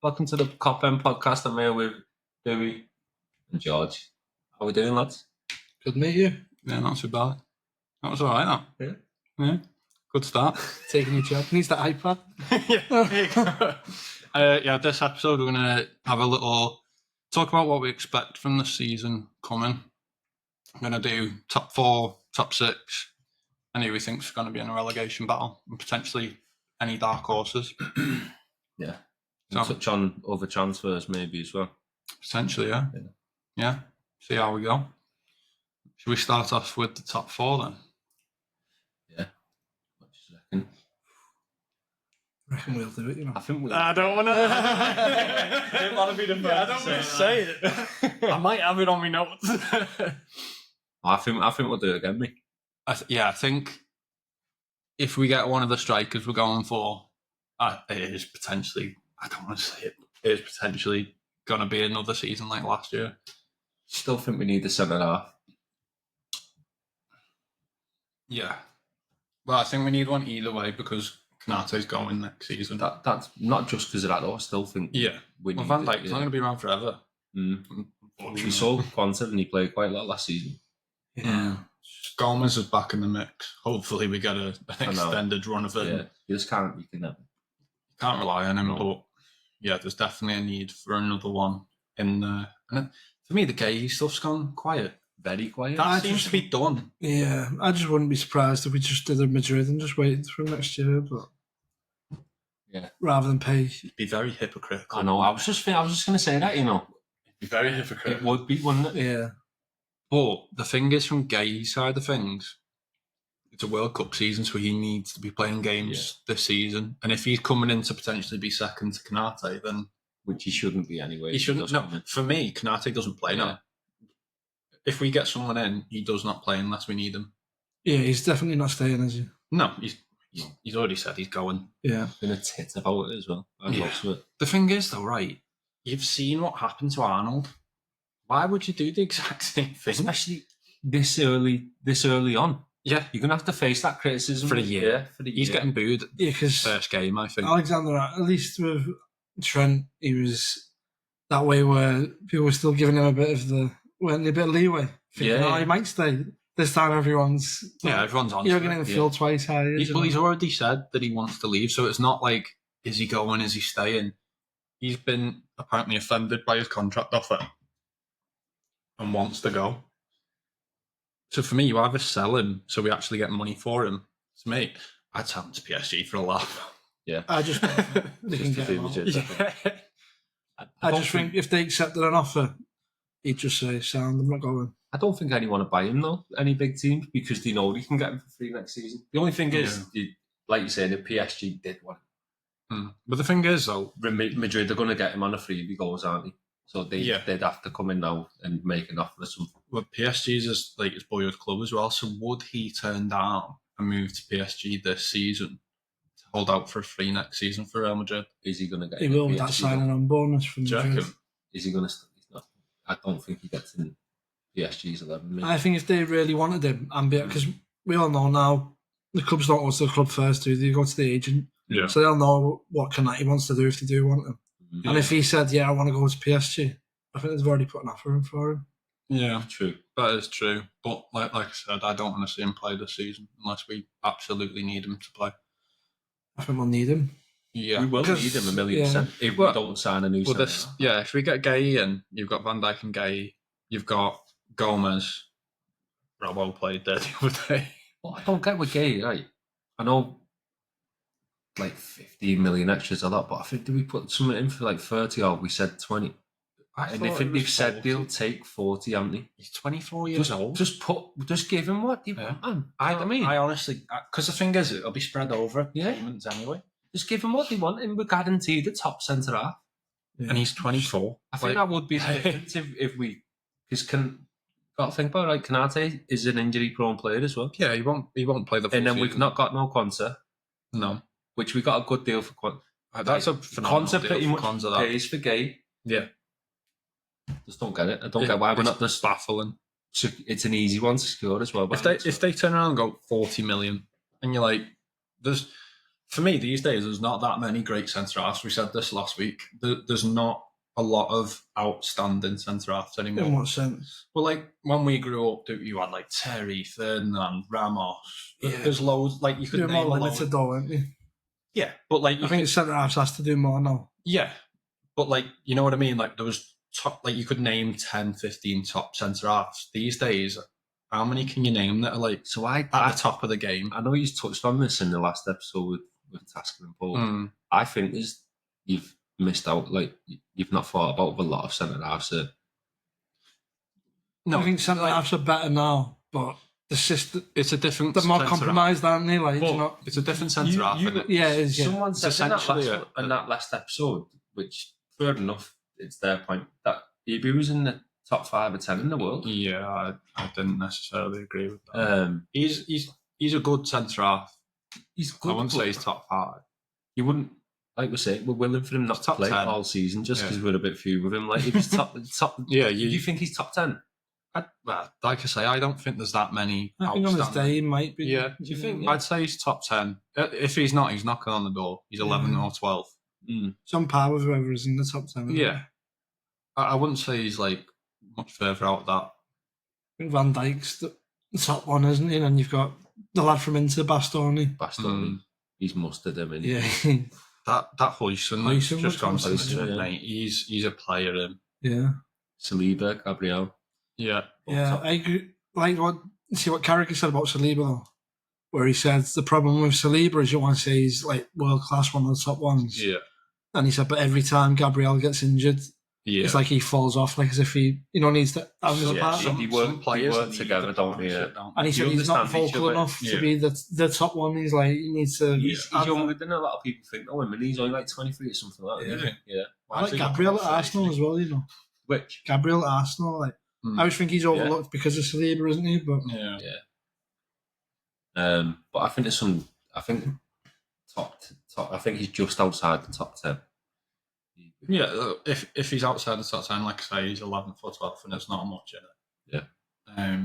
Welcome to the Cop End podcast. I'm here with Dooey and George. How are we doing, lads? Good to meet you. Yeah, not so bad. That was all right, that. Yeah. Good start. Taking your job. Needs that iPad. This episode we're going to have a little talk about what we expect from the season coming. I'm going to do top 4, top 6, and who we think's going to be in a relegation battle, and potentially any dark horses. Yeah. So, touch on other transfers maybe as well. Potentially, yeah. See how we go. Should we start off with the top 4 then? Yeah. What do you reckon? I reckon we'll do it, you know. I think we'll... I don't want to... I don't want to be the first. I don't want to say it. I might have it on my notes. I think we'll do it again, mate. I think if we get one of the strikers we're going for, it is potentially, I don't want to say it, it is potentially going to be another season like last year. Still think we need the centre half. Yeah. Well, I think we need one either way because Kanate's going next season. That's not just because of that, though. I still think we need Van Dijk's not going to be around forever. We saw Quanta and he played quite a lot last season. Yeah. Gomez is back in the mix. Hopefully we get an extended run of it. Yeah, you just can't rely on him, but yeah, there's definitely a need for another one in there. And for me, the Gay stuff's gone quiet. Very quiet. That seems to be done. Yeah, I just wouldn't be surprised if we just did a Madrid and just waited for next year, but rather than pay. It'd be very hypocritical. I know. I was just going to say that. You know, it'd be very hypocritical. It would be, wouldn't it? Yeah. But the thing is, from Gay's side of things, it's a World Cup season, so he needs to be playing games this season. And if he's coming in to potentially be second to Konate, then... Which he shouldn't be anyway. He shouldn't. No, for me, Konate doesn't play now. If we get someone in, he does not play unless we need him. Yeah, he's definitely not staying, is he? No, he's already said he's going. Yeah. Been a tit about it as well. The thing is, though, right, you've seen what happened to Arnold. Why would you do the exact same thing? Especially this early on. Yeah. You're going to have to face that criticism. For the year. He's getting booed because first game, I think. Alexander, at least with Trent, he was that way where people were still giving him a bit of leeway. Thinking, he might stay. This time everyone's on. You're getting the fuel twice higher. He's already said that he wants to leave, so it's not like, is he going, is he staying? He's been apparently offended by his contract offer and wants to go. So for me, you either sell him so we actually get money for him. To me, I'd sell him to PSG for a laugh. Yeah. I just they can get him out. I just think if they accepted an offer, he'd just say, "Sound, I'm not going." I don't think anyone would buy him though, any big team, because they know they can get him for free next season. The only thing is, like you said, if PSG did want him. But the thing is, though, Madrid are going to get him on a free if he goes, aren't they? So they'd have to come in now and make an offer or something. Well, PSG's his boyhood club as well, so would he turn down and move to PSG this season to hold out for free next season for Real Madrid? Is he going to get He will with that signing on bonus from Madrid. Is he going to... I don't think he gets in PSG's 11. Maybe. I think if they really wanted him, because we all know now, the clubs don't go to the club first, do they? They go to the agent. Yeah. So they'll know what Konate wants to do if they do want him. Mm-hmm. And if he said, I want to go to PSG, I think they've already put an offer in for him. Yeah, true. That is true. But like I said, I don't want to see him play this season unless we absolutely need him to play. I think we'll need him. Yeah, we will need him 1,000,000% if we don't sign a new centre. If we get Gay in, you've got Van Dijk and Gay, you've got Gomez. Robbo played there the other day. Well, I don't get with Gay, right? I know like 15 million extras a lot, but I think did we put something in for like 30 or we said 20? And I think they've said they'll take 40, haven't they? He's 24 years old. Just give him what you want, man. I honestly, because the thing is, it'll be spread over payments anyway. Just give him what they want, and we're guaranteed the top centre half. Yeah. And he's 24. I think that would be the difference if we, because got to think about it, like Konate is an injury-prone player as well. Yeah, he won't play the full and then season. We've not got no Quanta. No, which we got a good deal for Quanta. That's a phenomenal Quanta deal pretty much Quanta, pays for Gay. Yeah, just don't get it. I don't get why we're not just baffling. It's an easy one to secure as well. If they turn around and go 40 million, and you're like, for me these days, there's not that many great centre halves. We said this last week. There's not a lot of outstanding centre halves anymore. In what sense? Well, like when we grew up, you had like Terry, Ferdinand, Ramos. Yeah. There's loads. Like you could You're name more a load. limited though, aren't you? Yeah, but like I think centre halves has to do more now. yeah, but like you know what I mean. Like there was top. Like you could name 10, 15 top centre halves these days. How many can you name that are like So I at the top of the game? I know you touched on this in the last episode with Tasker and Paul. I think you've missed out. Like you've not thought about a lot of centre halves. No, I think centre halves are better now, but the system. it's a different. They're more centre-half. compromised, aren't they? Like, But you know, it's a different centre half. isn't it? yeah, it is. Yeah. Someone said in that, essentially in that last episode, which fair enough, it's their point, that he was in the top 5 or 10 in the world. Yeah, I didn't necessarily agree with that. He's a good centre half. He's good. I wouldn't say he's top 5. You wouldn't, like we say, we're willing for him not to Top play 10. all season just because we're a bit few with him. Like if he's top. Yeah, you think he's top 10? Well, like I say, I don't think there's that many. I think on his day he might be. Yeah. Do you think? I'd say he's top 10. If he's not, he's knocking on the door. He's 11 or 12. It's on par with whoever is in the top 10. Yeah. I wouldn't say he's like much further out of that. I think Van Dijk's the top one, isn't he? And you've got the lad from Inter, Bastoni. He's mustered him in. Yeah. That Huijsen Huijsen just was gone to the constant, team, mate. He's a player. Yeah. Saliba, Gabriel. Yeah. Yeah. I agree. Like what Carragher said about Saliba though, where he said the problem with Saliba is you want to say he's like world class, one of the top ones. Yeah. And he said, but every time Gabriel gets injured, it's like he falls off, like as if he, needs to have his partner. He work together, don't they? And he said he's not vocal enough to be the top one. He's like, he needs to. He's younger than a lot of people think. Oh, and he's only like 23 or something like that. Yeah. I like Gabriel at Arsenal as well, Which? Gabriel at Arsenal, like. I always think he's overlooked because of Saliba, isn't he? But but I think there's some. I think top. I think he's just outside the top 10. Yeah, if he's outside the top 10, like I say, he's 11th or 12th, and there's not much in it. Yeah.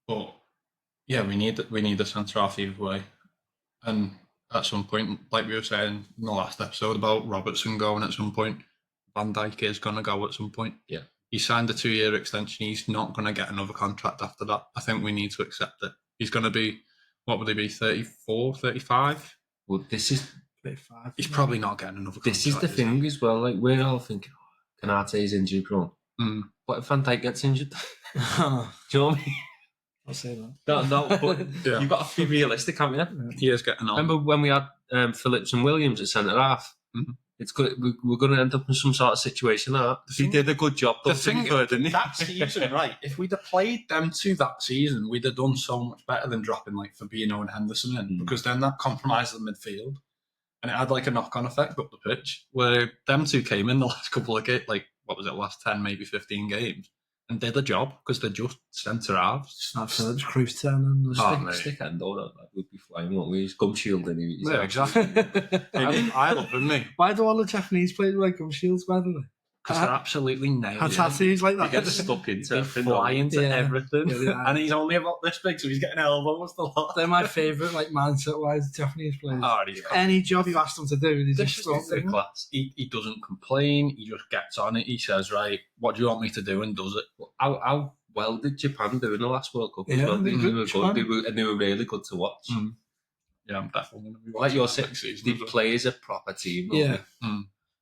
But yeah, we need a centre half either way, and at some point, like we were saying in the last episode about Robertson going at some point, Van Dijk is going to go at some point. Yeah. He signed a 2-year extension. He's not going to get another contract after that. I think we need to accept it. He's going to be, what would he be, 34, 35? Well, this is... 35. He's probably not getting another contract. This is the thing as well. Like, we're all thinking, Konate's injury prone. What if Van Dijk gets injured? Do you know what I mean? I'll say that. No, but you've got to be realistic, haven't you? He is getting on. Remember when we had Phillips and Williams at centre half? It's good. We're going to end up in some sort of situation like that. He did a good job. The thing didn't he? That season, right? If we'd have played them two that season, we'd have done so much better than dropping like Fabinho and Henderson in, because then that compromised the midfield, and it had like a knock-on effect up the pitch. Where them two came in the last couple of games, like what was it, last 10, maybe 15 games, and did the job because they're just centre halves. Phillips, Cruz turning. Stick end on it. We'd be flying, won't we? He's gum shielding. Yeah, exactly. I love him, mate. Why do all the Japanese players like gum shields, by the way? Because they're absolutely nailed. Had tattoos like that. He gets stuck into They fly into everything. Yeah. And he's only about this big, so he's getting elbows a lot. They're my favourite, like, mindset-wise Japanese players. Oh, any job you ask them to do, they this just is the class. He doesn't complain. He just gets on it. He says, right, what do you want me to do? And does it. How well did Japan do in the last World Cup? Yeah, well? they were good. They were really good to watch. Yeah, I'm definitely going to be like you're saying, they play as a proper team. Yeah.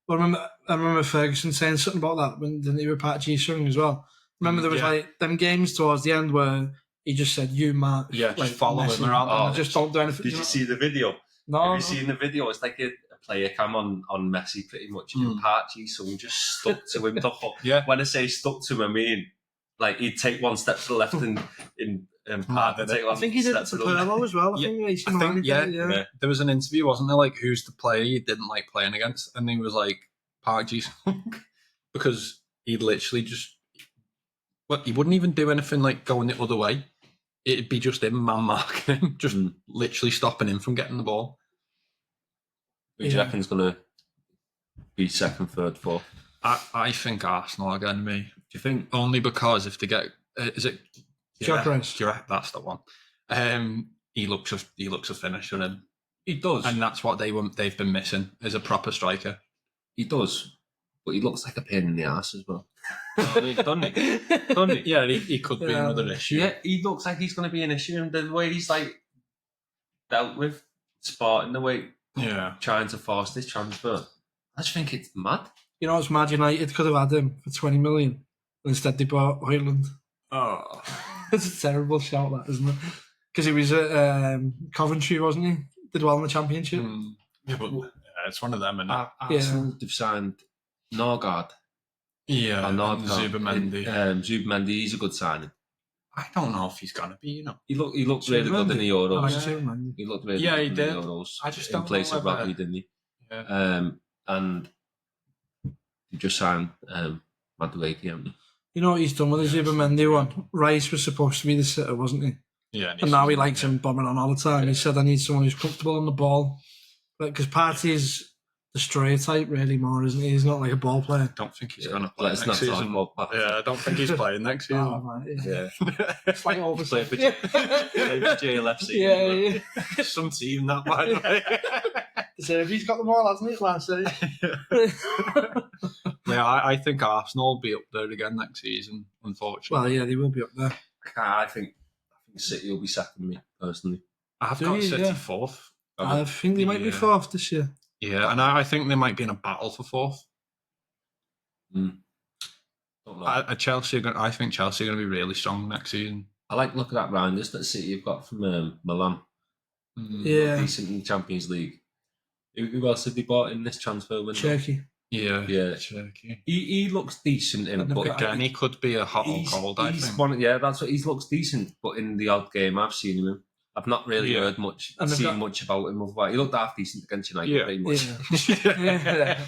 Well, I remember Ferguson saying something about that when he were part of G-Sung as well. Remember there was like them games towards the end where he just said, "You mark." Yeah, like, just follow him around. Just don't do anything. Did you see the video? No. Have you seen the video? It's like a player cam on Messi pretty much. And part G-Sung just stuck to him. Yeah. When I say stuck to him, I mean like he'd take one step to the left and part. I think he did it to Pirlo as well. I think there was an interview, wasn't there? Like, who's the player you didn't like playing against? And he was like, Park Ji-sung, because he'd literally just, he wouldn't even do anything like going the other way. It'd be just him man marking him, just literally stopping him from getting the ball. Who do you reckon's going to be second, third, fourth? I think Arsenal are going to be. Do you think? Only because if they get, is it? Gyökeres. That's the one. He looks a finisher, and He does. And that's what they've been missing, is a proper striker. He does. But he looks like a pain in the ass as well. Doesn't he? Yeah, he could be another issue. Yeah, he looks like he's going to be an issue. And the way he's like dealt with Spartan, the way trying to force this transfer, I just think it's mad. You know, it's mad. United could have had him for 20 million. And instead they bought Hoyland. Oh. It's a terrible shout, that, isn't it? Because he was at Coventry, wasn't he? Did well in the Championship. Yeah, but it's one of them, and Arsenal have signed Norgard. Yeah, and Zubamendi. Zubamendi, he's a good signing. I don't know if he's going to be, you know. He looked really good in the Euros. He looked really good in the Euros. I just in place of Robbie, didn't he? Yeah. And he just signed Madueke, haven't he? You know what he's done with the Zubamendi one? Rice was supposed to be the sitter, wasn't he? Yeah. And now he likes him bombing on all the time. He said, I need someone who's comfortable on the ball. Because Partey is the destroyer type, really, more, isn't he? He's not like a ball player. I don't think he's going to play Let's next not talk season. about that. Yeah, I don't think he's playing next season. Oh, right, Yeah. It's like all the Play for JLFC. Yeah. Some team, that might be. So he's got them all, hasn't he, last year? Yeah, I think Arsenal will be up there again next season, unfortunately. Well, yeah, they will be up there. I think City will be second me, personally. I've Do got you? City Yeah. fourth. I think they might be fourth this year. Yeah, and I think they might be in a battle for fourth. Don't know. I think Chelsea are going to be really strong next season. I like looking at rounders that City have got from Milan. Yeah. Decent in the Champions League. Who else have they bought in this transfer window? Cherky. Yeah. Turkey. He looks decent in, but Again, he could be a hot or cold, I think. That's what he looks decent, but in the odd game I've seen him in, I've not really heard much, much about him. He looked half decent against United, pretty much. Yeah.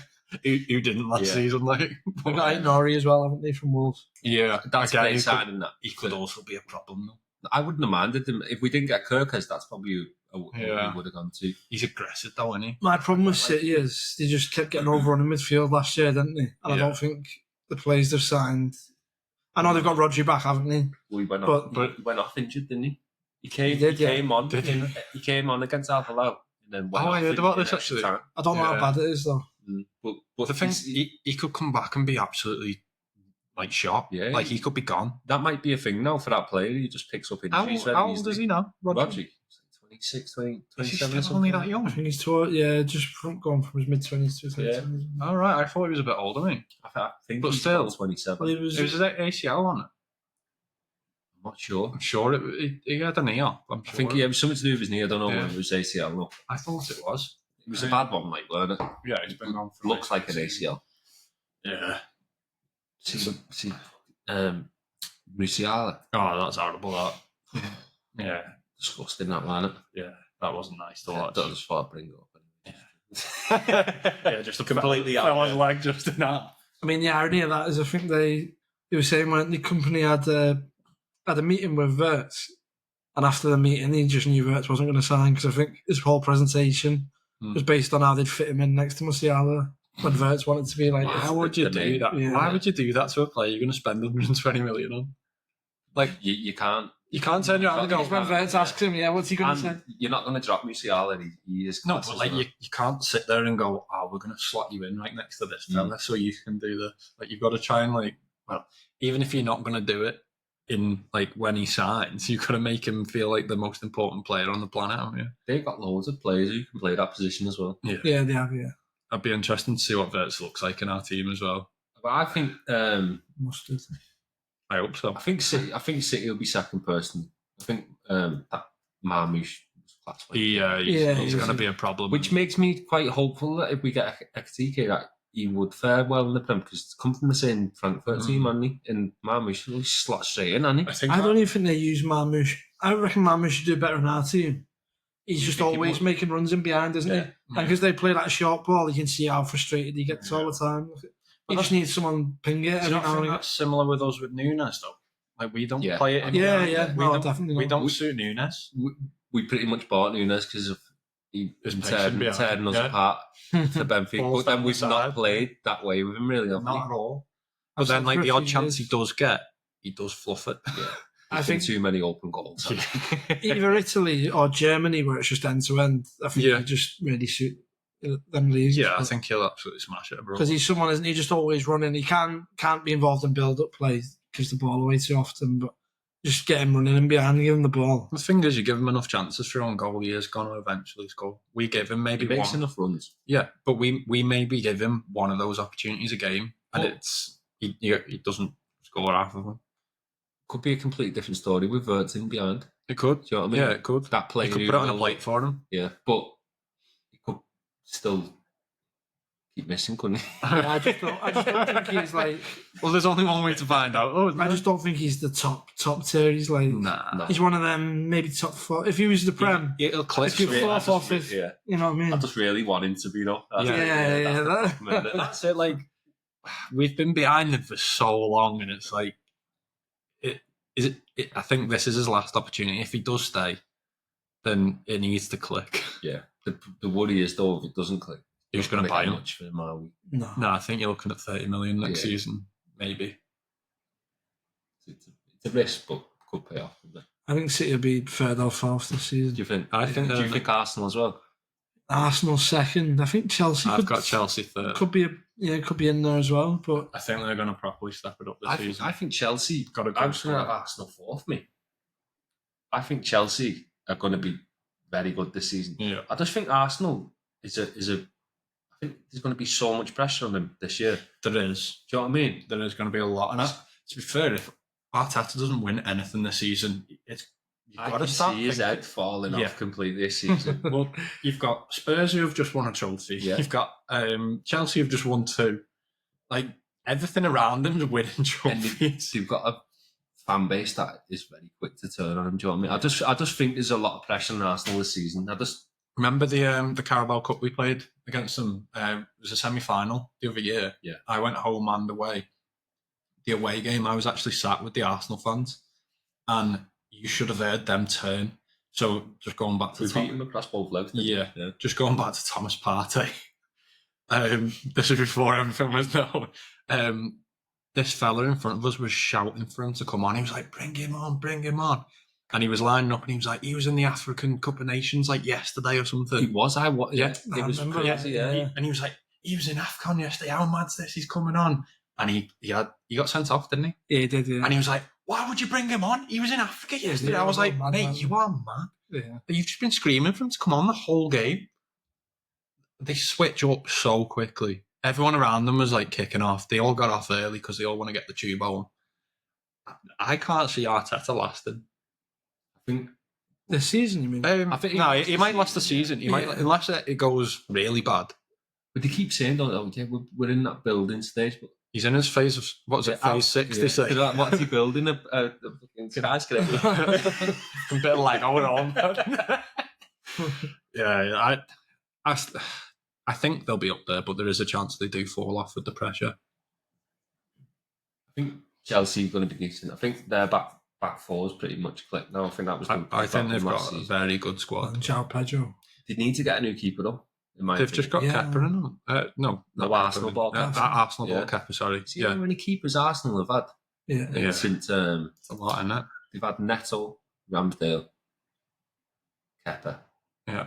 Who didn't last season, like. They've got Nori as well, haven't they, from Wolves? Yeah, that's a great signing. That he could also be a problem, though. I wouldn't have minded him if we didn't get Kirkers. That's probably who we would have gone to. He's aggressive, though, isn't he? My problem with City is they just kept getting overrun in midfield last year, didn't they? And I don't think the players they've signed. I know they've got Rodri back, haven't they? Well, he went off injured, didn't he? He came on against Al Hilal. And then I heard about this actually. I don't know how bad it is though. But the thing is, he could come back and be absolutely like sharp. Yeah, like he could be gone. That might be a thing now for that player. He just picks up injuries. How old is he now, Rodri? 26, 27 is he or still only that young? I think he's just going from his mid-20s to his late 20s. All right, I thought he was a bit older, mate. I think but he's still 27. Well, it was his ACL on it. I'm not sure. I'm sure he had a knee up. I think it was something to do with his knee. I don't know whether it was ACL or not. I thought it was. It was a bad one, like, wasn't it? Yeah, it's been gone for looks like an ACL. Yeah. See, Musiala. Oh, that's horrible, that. Yeah. Disgusting, that, wasn't it? Yeah, that wasn't nice to watch. That was far to bring it up. Yeah, just a completely out. I was like, just in that. I mean, the irony of that is I think they were saying when the company had a meeting with Wirtz, and after the meeting, he just knew Wirtz wasn't going to sign because I think his whole presentation was based on how they'd fit him in next to Musiala. When Wirtz wanted to be like, how would you do that? Yeah. Why would you do that to a player you're going to spend 120 million on? Like, you can't. You can't turn around and go. When Wirtz asks him, what's he going to say? You're not going to drop Musiala. He is no, but like you can't sit there and go, we're going to slot you in right next to this fella so you can do this. Like, you've got to try and even if you're not going to do it in when he signs, you've got to make him feel like the most important player on the planet, haven't you? They've got loads of players who can play that position as well. Yeah, they have. Yeah. It'd be interesting to see what Wirtz looks like in our team as well. But I think mustard. I hope so. I think City will be second person. I think that Marmoush was he's going to be a problem. Which makes me quite hopeful that if we get Ekitike, that he would fare well in the Prem because it's come from the same Frankfurt team, hasn't he? And Marmoush will slot straight in, hasn't he? I don't even think they use Marmoush. I reckon Marmoush should do better in our team. He's just always making runs in behind, isn't he? And because they play that short ball, you can see how frustrated he gets all the time. He just needs someone ping it. I think that's similar with us with Nunes, though. Like, we don't play it in definitely we don't suit Nunes. We pretty much bought Nunes because of he was tearing us apart for Benfica. But then we've not played that way with him, really. Not at all. But then, the odd chance he does get, he does fluff it. I think too many open goals. either Italy or Germany, where it's just end to end. I think he just really suit them leagues. Yeah, I think he'll absolutely smash it, bro. Because he's someone, isn't he? Just always running. He can't be involved in build up play, gives the ball away too often. But just get him running and behind, give him the ball. The thing is, you give him enough chances for own goal, he is going to eventually score. We give him maybe he makes one. enough runs. Yeah, but we maybe give him one of those opportunities a game, and he doesn't score half of them. Could be a completely different story with Wirtz in behind. It could. Do you know what I mean? Yeah, it could. That play You could put it on a plate for him. Yeah, but he could still keep missing, couldn't he? I just don't think he's like. Well, there's only one way to find out. I just don't think he's the top tier. He's like, nah. He's one of them, maybe top 4. If he was the Prem, It'll click. if you're 4th or 5th, Yeah. you know what I mean? I just really want him to be, though. That's it. Like, we've been behind him for so long, and it's like, I think this is his last opportunity. If he does stay, then it needs to click. Yeah. The worry is, though, if it doesn't click, who's going to buy him? Much for him, are we? No, I think you're looking at 30 million next season, maybe. It's a risk, but could pay off. I think City will be 3rd or 4th this season. Do you think? Do you think Arsenal as well? Arsenal 2nd. I think Chelsea. I've got Chelsea 3rd. Could be in there as well. But I think they're going to properly step it up this season. I think Chelsea got a good. I was going to have Arsenal 4th, me. I think Chelsea are going to be very good this season. Yeah. I just think Arsenal is a. I think there's going to be so much pressure on them this year. There is. Do you know what I mean? There is going to be a lot. And to be fair, if Arteta doesn't win anything this season, you've got to start see his head falling off completely this season. Well, you've got Spurs who have just won a trophy. Yeah. You've got Chelsea who've just won 2. Like, everything around them is winning trophies. They've got a fan base that is very quick to turn on them. Do you know what I mean? I just think there's a lot of pressure on Arsenal this season. I just remember the Carabao Cup we played against them. It was a semi-final the other year. Yeah, I went home and away. The away game, I was actually sat with the Arsenal fans, and you should have heard them turn. So just going back to beat them across both legs. Yeah, just going back to Thomas Partey. This is before everything was known. This fella in front of us was shouting for him to come on. He was like, bring him on. And he was lining up and he was like, he was in the African Cup of Nations like yesterday or something. He was, it was crazy, yeah. And he was like, he was in AFCON yesterday, how mad's this, he's coming on. And he got sent off, didn't he? Yeah, he did, yeah. And he was like, why would you bring him on? He was in Africa yesterday. I was like, mate, you are mad. Yeah. You've just been screaming for him to come on the whole game. They switch up so quickly. Everyone around them was like kicking off. They all got off early because they all want to get the tube on. I can't see Arteta lasting. I think this season, you mean? I think he might last the season. He might, unless it goes really bad. But they keep saying, don't they? We're in that building stage. But he's in his phase of phase 6. They say. What's he building? A fucking skyscraper. A bit like going on. Yeah, I think they'll be up there, but there is a chance they do fall off with the pressure. I think Chelsea are going to be decent. I think their back four is pretty much clicked now. I think that was. I think they've got a very good squad. And João Pedro. They need to get a new keeper though. They've just got Kepa in them. No, Arsenal ball. Arsenal ball Kepa. Sorry. See how many keepers Arsenal have had? Yeah. Since it's a lot in that. They've had Neto, Ramsdale, Kepa. Yeah.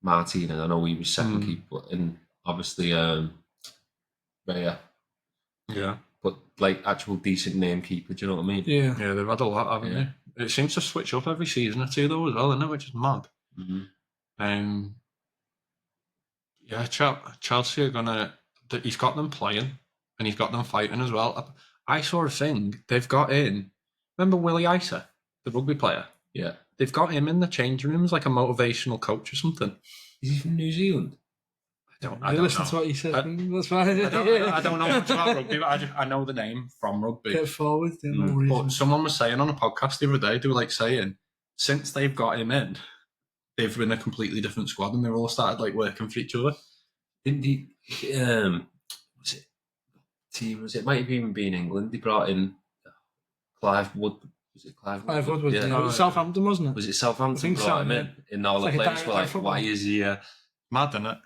Martin, and I know he was second keeper, and obviously Raya. Yeah. But like actual decent name keeper, do you know what I mean? Yeah. Yeah, they've had a lot, haven't they? It seems to switch up every season or two though as well, isn't it? Which is mad. Mm-hmm. Yeah, Chelsea are gonna. He's got them playing, and he's got them fighting as well. I saw a thing they've got in. Remember Willie Isa, the rugby player? Yeah. They've got him in the changing rooms like a motivational coach or something. Is he from New Zealand? I don't listen know. to what you said. That's fine. I don't know much about rugby, but I know the name from rugby. Get forward. But someone was saying on a podcast the other day, they were like saying, since they've got him in, they've been a completely different squad and they've all started like working for each other. Didn't he? Was it? Might have even been England. They brought in Clive Wood. Was it Clive Wood? Clive Wood was yeah. it was Southampton, wasn't it? Was it Southampton brought him in? And all the players were like, why is he mad, isn't it?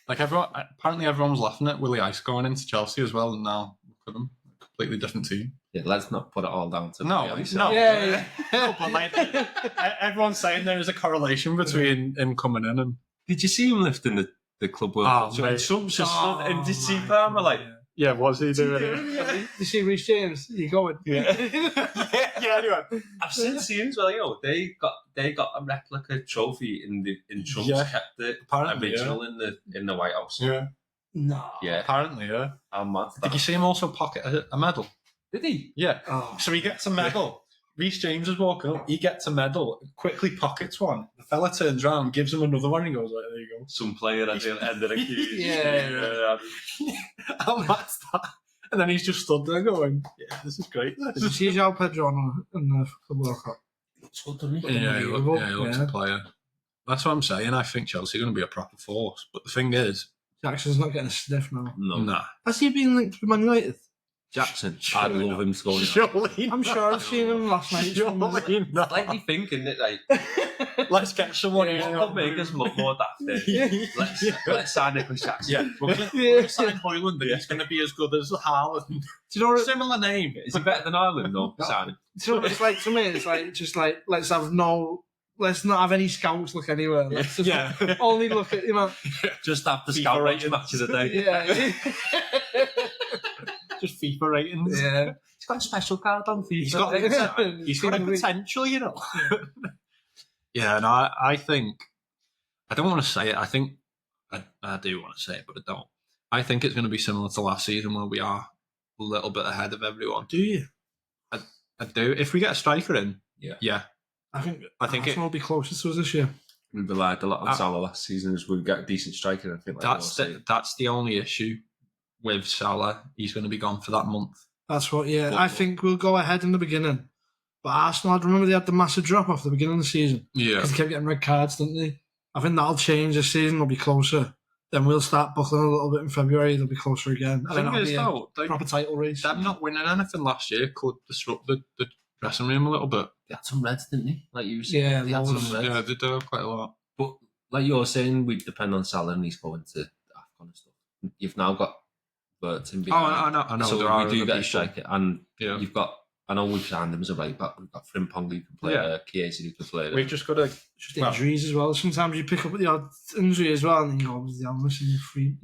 Like apparently everyone was laughing at Willie Ice going into Chelsea as well, and now look at him. completely different team. Yeah, let's not put it all down to No, Bielsa. no. Yeah. No, but like, everyone's saying there is a correlation between him coming in and. Did you see him lifting the Club World Cup? mate. And some just Oh, stood and did see my Palmer like, Yeah, was he doing it? Did you see Reece James? You going? Yeah. Anyway. I've since seen as well, they got a replica trophy in Trump's Yeah. kept the Apparently, original in the White House. Yeah. No. Yeah. Apparently, yeah. How mad Did you see him also pocket a medal? Did he? Yeah. Oh. So he gets a medal. Reece James is walking up. He gets a medal, quickly pockets one. The fella turns around, gives him another one, and he goes, like, there you go. Some player at the end of the queue. Yeah. How mad's that? And then he's just stood there going, yeah, this is great. Did you see João Pedro in the World Cup? It's good, doesn't he? Yeah, he looks Yeah. a player. That's what I'm saying. I think Chelsea are going to be a proper force. But the thing is, Jackson's not getting a sniff now. No. nah. Has he been linked with Man United? Jackson. I'd love him to go in. Surely I'm sure I've seen him last night. Surely not. Slightly thinking that, like, Let's get someone who's what not could make us look more daft? Let's sign Nicholas Jackson. Yeah, we're going Yeah. to sign Hoyland, and he's going to be as good as Haaland. Do you know what? Similar name. Is he better than Ireland, though? No. Sign him. Do you know what it's like to me? It's like just like let's not have any scouts look anywhere. Let's just Yeah. only look at Just have the FIFA scout ratings. match of the day. yeah. Just FIFA ratings. Yeah. He's got a special card on FIFA. He's got a potential, you know. Yeah, no, I think, I don't want to say it. I think, I do want to say it, but I don't. I think it's going to be similar to last season where we are a little bit ahead of everyone. Do you? I do. If we get a striker in, yeah. I think it, Arsenal will be closer to us this year. We relied a lot on Salah last season as we got a decent striker. I think that's the only issue with Salah. He's going to be gone for that month. That's what. Yeah, I think we'll go ahead in the beginning. But Arsenal, I remember they had the massive drop off at the beginning of the season Yeah. because they kept getting red cards, didn't they? I think that'll change this season. We'll be closer. Then we'll start buckling a little bit in February. They'll be closer again. The thing is, though, proper title race. them not winning anything last year could disrupt the dressing room a little bit. They had some reds, didn't they? Like you were saying. Yeah, they had loads. some reds. Yeah, they do have quite a lot. But like you're saying, we depend on Salah and he's going to AFCON and stuff. You've now got Burton behind. I know. So there are we do other get a people. striker, and Yeah. you've got. I know we've signed him as a right back. We've got Frimpong who can play there, Chiesa who can play there. We've just got to. Just injuries as well. Sometimes you pick up the odd injury as well, and you go, I'm missing the free.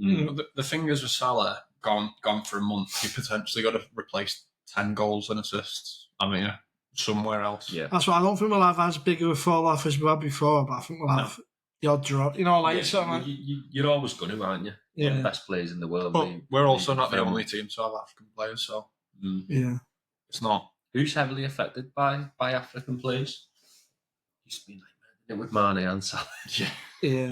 The thing is with Salah, gone for a month, you potentially got to replace 10 goals and assists. I mean, somewhere else. Yeah. That's why I don't think we'll have as big of a fall off as we had before, but I think we'll have the odd drop. You know, like Yeah, something like. you're always going to, aren't you? Yeah. One of the best players in the world. But we're also not the film. only team to have African players, so Yeah. it's not. Who's heavily affected by African players? Used to be like with Mane and Salah. Yeah. Yeah.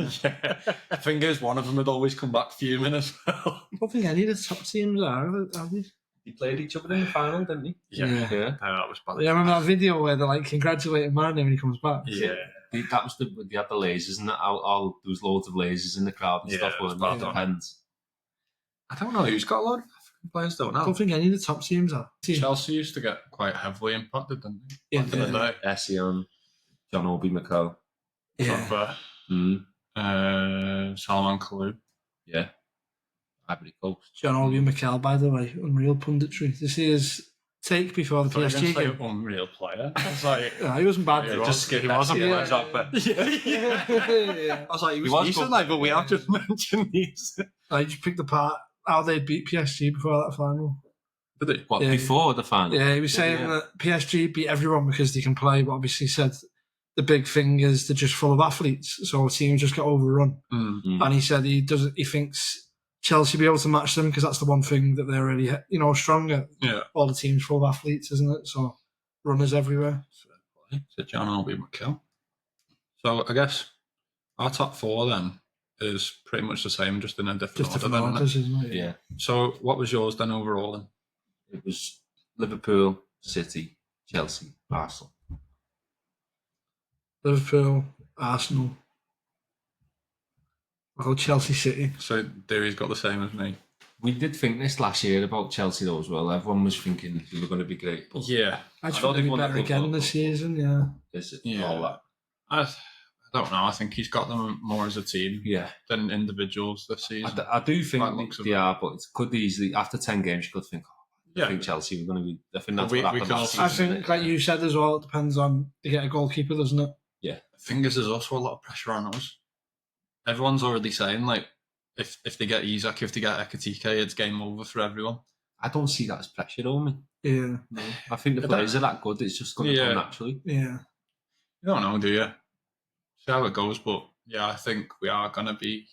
The thing is, one of them would always come back fuming as well. I don't think any of the top teams are, have they? They played each other in the final, didn't they? Yeah. Yeah. No, that was bad. Yeah, I remember that video where they're like congratulating Mane when he comes back. Yeah. That was they had the lasers and that. There was loads of lasers in the crowd and Yeah, stuff. it was Wasn't bad, it? wasn't it? Depends. I don't know who's got a lot of African players, don't I know. don't think any of the top teams are. Chelsea used to get quite heavily impacted, didn't they? Yeah, Back in the day. Essien, John Obi Mikel. Yeah. Drogba, Salman Kalou. Yeah. Ivory Coast. John Obi Mikel, by the way, unreal punditry. Did you see his take before the PSG game? Unreal player. I was like, Yeah, he wasn't bad. Yeah, for just us. skip he that wasn't scene, bad. Drogba. Yeah. I was like, he was was decent, good. like, but we have just mentioned these. I just picked apart how they beat PSG before that final. Did he? What, Yeah. before the final? Yeah, he was saying Yeah. that PSG beat everyone because they can play, but obviously said the big thing is they're just full of athletes, so teams just get overrun. Mm. And he said he thinks Chelsea will be able to match them because that's the one thing that they're really, stronger. Yeah. All the teams full of athletes, isn't it? So runners everywhere. So John Obi Mikel. So I guess our top four then is pretty much the same, just in a different Just order. different then, isn't it? orders, isn't it? Yeah. So what was yours then overall then? It was Liverpool, City, Chelsea, Arsenal. Liverpool, Arsenal. I'll go Chelsea City. So Dewey's got the same as me. We did think this last year about Chelsea though as well. Everyone was thinking they were going to be great. But Yeah. I just I don't think they'll be think one better that again will- this season, yeah. is it Yeah. all that? I don't know. I think he's got them more as a team Yeah. than individuals this season. I do think By the looks of they it. are, but it could easily, after 10 games, you could think, I think Chelsea were going to be. I think that's We- what we happened can last also- I season, think, innit? like you said as well, it depends on you get a goalkeeper, doesn't it? Yeah. I think there's also a lot of pressure on us. Everyone's already saying, like, if they get Isak, if they get Ekatike, it's game over for everyone. I don't see that as pressure, though, man. Yeah, No. I think the players are that good. It's just going to Yeah. go naturally. yeah. You don't know, do you? See how it goes, but yeah, I think we are going to be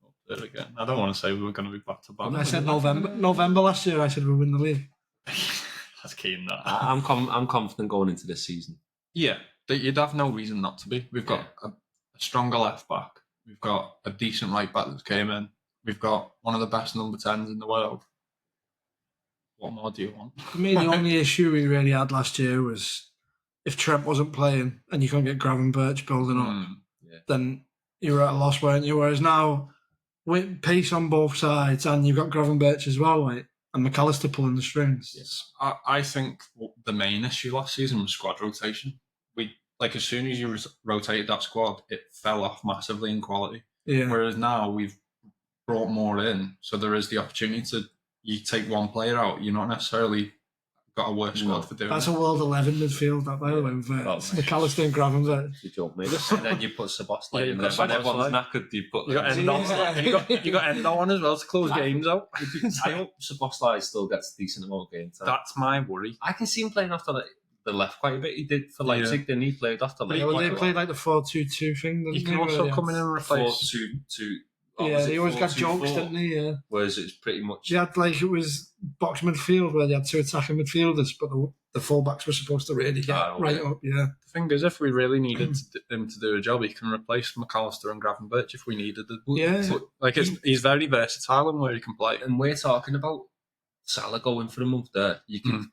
up there again. I don't want to say we were going to be back to back. I said November last year. I said we'll win the league. That's keen, that. I'm confident going into this season. Yeah, you'd have no reason not to be. We've got a stronger left back. We've got a decent right back that came in. We've got one of the best number 10s in the world. What more do you want? For me, the only issue we really had last year was if Trent wasn't playing and you couldn't get Gravenberch building up, then you were at a loss, weren't you? Whereas now, with pace on both sides and you've got Gravenberch as well, like, and McAllister pulling the strings. Yes. I think the main issue last season was squad rotation. As soon as you rotated that squad, it fell off massively in quality. Yeah. Whereas now we've brought more in, so there is the opportunity to you take one player out. You're not necessarily got a worse squad for doing That's it. a World 11 midfield, that, by the way, with McAllister and Gravenberch. You joke, mate. And then you put Szoboszlai in there. got When everyone's Szoboszlai. knackered, you put... You got Endo on as well to close games out. I hope Szoboszlai still gets a decent amount of game time. That's my worry. I can see him playing after the left quite a bit. He did for Leipzig, then he played after Yeah, Leipzig. well, they quite a played lot. like the 4-2-2 thing. You didn't can they, also where come in and replace. 4-2-2. Yeah, they always got jokes, didn't they? Yeah. Whereas it's pretty much... They had like it was box midfield where they had two attacking midfielders, but the fullbacks were supposed to really get right up. Yeah, The thing is, if we really needed him to do a job, he can replace McAllister and Gravenberch if we needed it. Yeah. Like he's very versatile in where he can play. And we're talking about Salah going for a month there. You can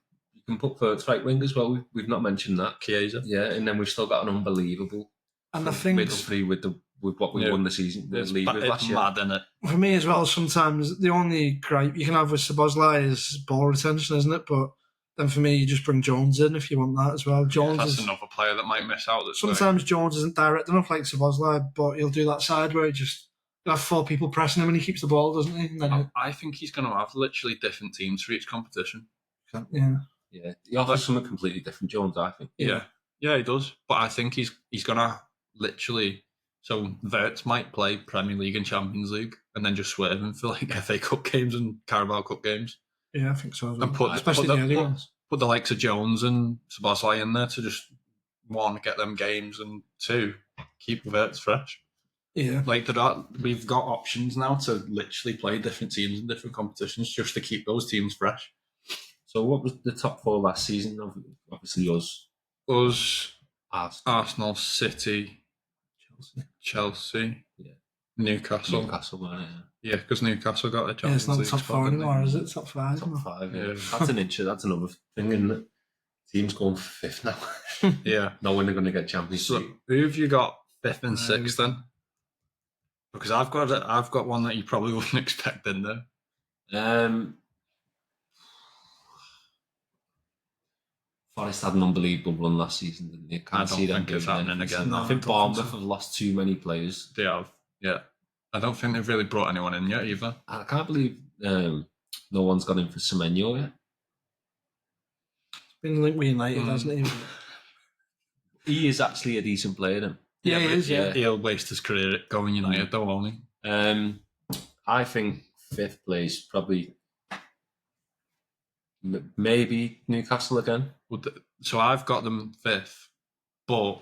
put Verts right wing as well. We've not mentioned that. Chiesa. Yeah, and then we've still got an unbelievable and I think middle three with what we won the season, the league with last It's year. mad, isn't it? for me as well, sometimes the only gripe you can have with Szoboszlai is ball retention, isn't it? But then for me, you just bring Jones in if you want that as well. Jones That's is another player that might miss out. sometimes Jones isn't direct enough like Szoboszlai, but he'll do that side where he'll have four people pressing him and he keeps the ball, doesn't he? And then I think he's going to have literally different teams for each competition. yeah. Yeah, he offers something completely different, Jones, I think. Yeah, he does. But I think he's going to literally. So Verts might play Premier League and Champions League, and then just swerve him for like FA Cup games and Carabao Cup games, Yeah, I think so as well. and Especially the early ones. put the likes of Jones and Szoboszlai in there to just one, get them games, and two, keep Verts fresh. Yeah. Like we've got options now to literally play different teams in different competitions just to keep those teams fresh. So what was the top four last season? Obviously us. Arsenal, City, Chelsea, Newcastle, yeah, because Newcastle got a Yeah, Champions it's not League top spot, four didn't they? anymore, is it? Top five. Top five, yeah. Yeah. That's an inch. That's another thing, isn't it? Teams going fifth now. Yeah. Not when they're going to get Champions So League. who have you got fifth and sixth then? Because I've got one that you probably wouldn't expect in there. Forest had an unbelievable run last season, didn't they? I don't think it's happening again. No, I think Bournemouth have lost too many players. They have, yeah. I don't think they've really brought anyone in yet either. I can't believe no one's gone in for Semenyo yet. Been linked with United, hasn't he? He is actually a decent player, then. Yeah, he is, yeah. He'll waste his career at going United, though, won't he? I think fifth place probably maybe Newcastle again. So I've got them fifth, but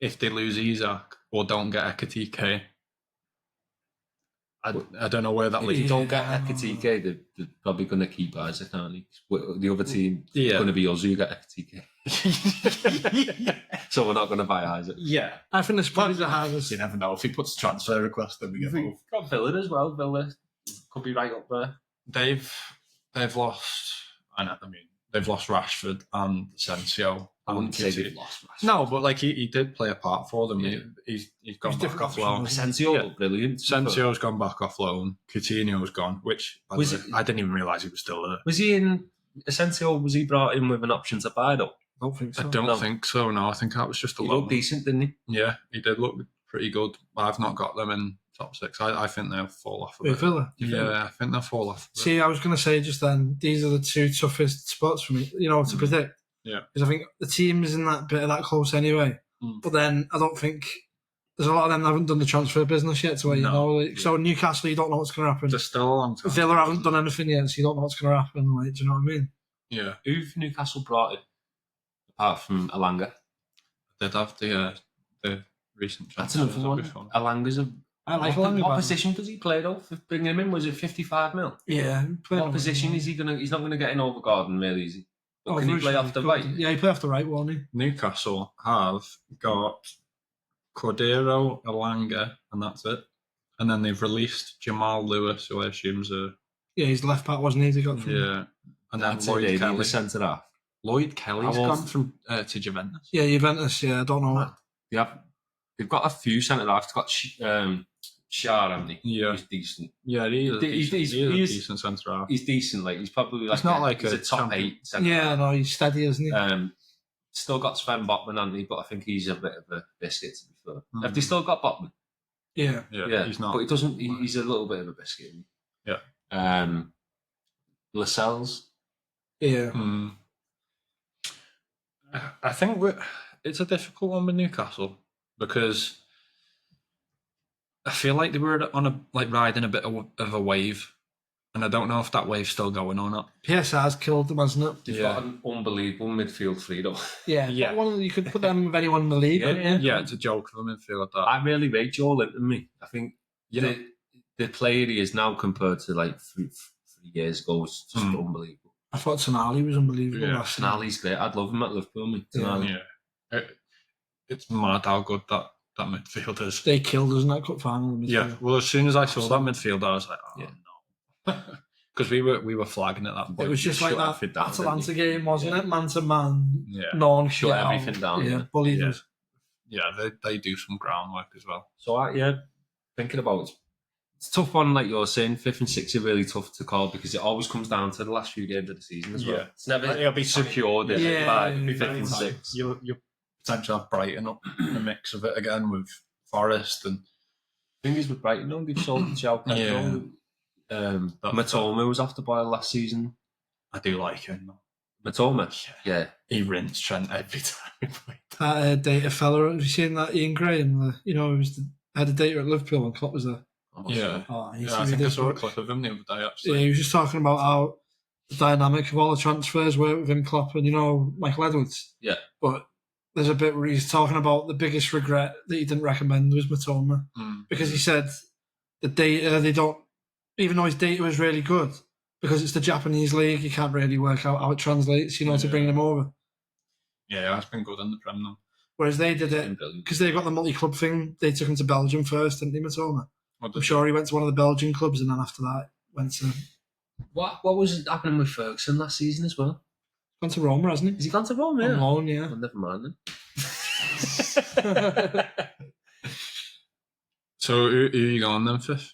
if they lose Isak or don't get Ekatike, I don't know where that If leads. you don't get Ekatike, they're probably going to keep Isaac, aren't they? The other team is going to be us who get Ekatike. So we're not going to buy Isaac. Yeah. I think the Spurs are hardest. You never know. If he puts a transfer request, then we get both. Got Villa as well. Villa could be right up there. They've lost. I mean, they've lost Rashford and Asensio. I wouldn't say Kitty. they've lost Rashford. No, but like he did play a part for them. Yeah. He's gone He's back off different loan. Asensio Yeah. looked brilliant. Asensio's gone back off loan. Coutinho's gone, which by the Was way, it- I didn't even realise he was still there. Was he in Asensio? Was he brought in with an option to buy though? I don't think so. I don't No. think so. No, I think that was just a He loan. looked decent, didn't he? Yeah, he did look pretty good. I've not got them in top 6. I think they'll fall off a Wait, bit. Villa. Yeah, I think they'll fall off. A bit. See, I was going to say just then, these are the 2 toughest spots for me, to predict. Yeah. Because I think the team is in that bit of that close anyway. But then I don't think there's a lot of them that haven't done the transfer business yet. So Newcastle, you don't know what's going to happen. There's still a long time. Villa haven't done anything yet, so you don't know what's going to happen. Like, do you know what I mean? Yeah. Who've Newcastle brought in apart from Alanga? They'd have the recent That's transfers. another one. Alanga's I like what Alanga. position does he play though? For bringing him in, was it 55 mil? Yeah. What position is he gonna? He's not gonna get in over Gordon, really, is he? But can he play off the right? Yeah, he play off the right, won't he? Newcastle have got Cordero, Alanga, and that's it. And then they've released Jamal Lewis, who I assume's Yeah, he's left back, wasn't he? They got from yeah. And then That's Lloyd it, Kelly. the centre half. Lloyd Kelly's How gone old- from to Juventus. Yeah, Juventus. Yeah, I don't know. They've got a few centre halves. They've got Shah, haven't they? Yeah. He's decent. Yeah, he is a He's- decent centre half. He's decent. Like he's probably like He's not like he's a a top champion. 8 centre. Yeah, no, he's steady, isn't he? Still got Sven Botman, hasn't he? But I think he's a bit of a biscuit to be fair. Mm. Have they still got Botman? Yeah. Yeah, he's not. But he doesn't. He's a little bit of a biscuit. Isn't he? Yeah. Lascelles. Yeah. Mm. I think it's a difficult one with Newcastle because I feel like they were on riding a bit of a wave, and I don't know if that wave's still going or not. PSR's killed them, hasn't it? They've got an unbelievable midfield three though. Yeah. Yeah. You could put them with anyone in the league. couldn't you? Yeah, it's a joke for them in midfield like that. I really rate Joel Linton. Me, I think the player he is now compared to like 3 years ago is just unbelievable. I thought Tonali was unbelievable. Yeah, last season. Tonali's great. I'd love him at Liverpool. Me, Tonali. Yeah. It's mad how good that midfield is. They killed us in that cup final. Yeah. Well, as soon as I saw that midfield, I was like, oh, Yeah. no. Because we were flagging at that point. It was just like Shut that everything down, Atalanta didn't game, wasn't it? Man to man. Yeah. No one could Shut get out. everything down, Yeah, yeah. bullied Yeah. us. Yeah, they do some groundwork as well. So thinking about it, it's a tough one. Like you're saying, 5th and 6th are really tough to call because it always comes down to the last few games of the season as well. Yeah. It's never It'll be secured. Yeah, by yeah, 5th very and much. 6th. You'll potentially have Brighton up in the mix of it again with Forest and Thing is with Brighton, they've sold João Pedro. Matoma was off the boil last season. I do like him. Matoma, yeah. He rinsed Trent every time he played. That data fella, have you seen that Ian Graham? He was the head of data at Liverpool when Klopp was there. Yeah. Oh, Yeah, I think I saw a clip of him the other day Yeah, actually. he was just talking about how the dynamic of all the transfers were within Klopp and, Michael Edwards. Yeah. But there's a bit where he's talking about the biggest regret that he didn't recommend was Matoma. Because he said the data, they don't, even though his data was really good, because it's the Japanese league, you can't really work out how it translates, to bring them over. Yeah, that's been good in the Prem though. Whereas they did it, because they got the multi-club thing, they took him to Belgium first, didn't they, Matoma? I'm sure he went to one of the Belgian clubs and then after that went to What was happening with Ferguson last season as well? gone to Roma, hasn't he? Has he gone to Rome? On loan, yeah. Well, never mind then. So who are you going then 5th?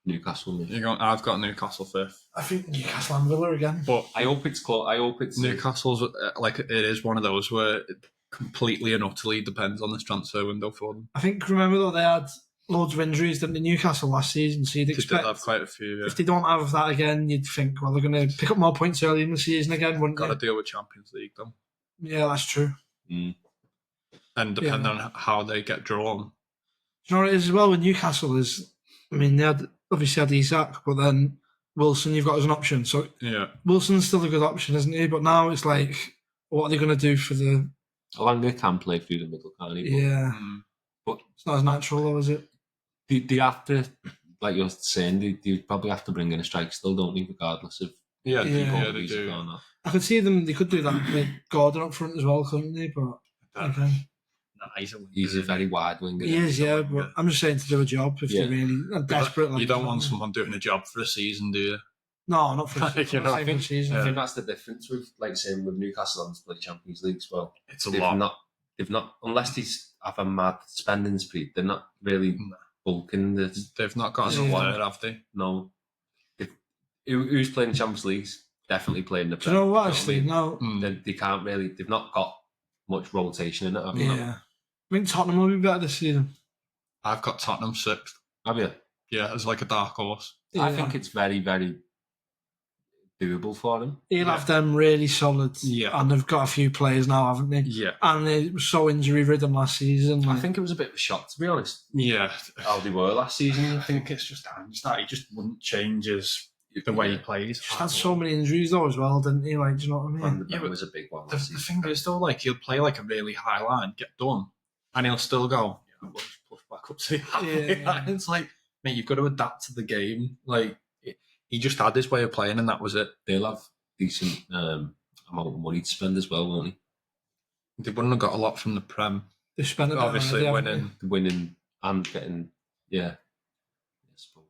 Newcastle. Me. I've got Newcastle 5th. I think Newcastle and Villa again. But I hope it's close. I hope it's Newcastle's it is one of those where it completely and utterly depends on this transfer window for them. I think, remember though, they had loads of injuries, didn't they, Newcastle last season, so you'd They did expect have quite a few. Yeah. if they don't have that again, you'd think, well, they're going to pick up more points early in the season again, wouldn't Got to they? deal with Champions League though, Yeah, that's true. and depending on how they get drawn. Do you know what it is as well with Newcastle is, they obviously had Isak, but then Wilson you've got as an option. So Yeah, Wilson's still a good option, isn't he? But now it's like, what are they going to do for the... Alanga can play through the middle, can't he? Yeah. But It's not as natural though, is it? they have to, like you're saying, they probably have to bring in a strike still, don't they, regardless of yeah, Yeah. they do. or not. I could see them, they could do that with Gordon up front as well, couldn't they? But okay. He's a very wide winger. He is, yeah, but I'm just saying to do a job if they're really desperate. You don't want someone doing a job for a season, do you? No, not for Like, you know, a second season. I think that's the difference with, like saying, with Newcastle and play Champions League as well. It's a They've lot. They've not, unless he's have a mad spending spree, they're not really bulking. They've not got enough Yeah. there, have they? No. Who's playing the Champions League? Definitely playing the Do you know what, Premier actually? League. No. They can't really, they've not got much rotation in it, have they? Yeah. I think Tottenham will be better this season. I've got Tottenham 6th. Have you? Yeah, as like a dark horse. I Yeah. think it's very, very doable for him. He'll have them really solid. Yeah. And they've got a few players now, haven't they? Yeah. And they were so injury-ridden last season. I think it was a bit of a shock, to be honest, Yeah. how they were last season. I think it's just that he just wouldn't change the way he plays. He had so many injuries, though, as well, didn't he? Like, do you know what I mean? Van de Yeah, Beek but was a big one The last season. thing is, though, like he'll play like a really high line, get done, and he'll still go, yeah, we'll just push back up to the halfway Yeah. line. It's like, mate, you've got to adapt to the game. Like, he just had his way of playing, and that was it. They'll have decent amount of money to spend as well, won't They wouldn't have got a lot from the Prem, They spent it obviously, already, haven't they? Winning and getting, I suppose.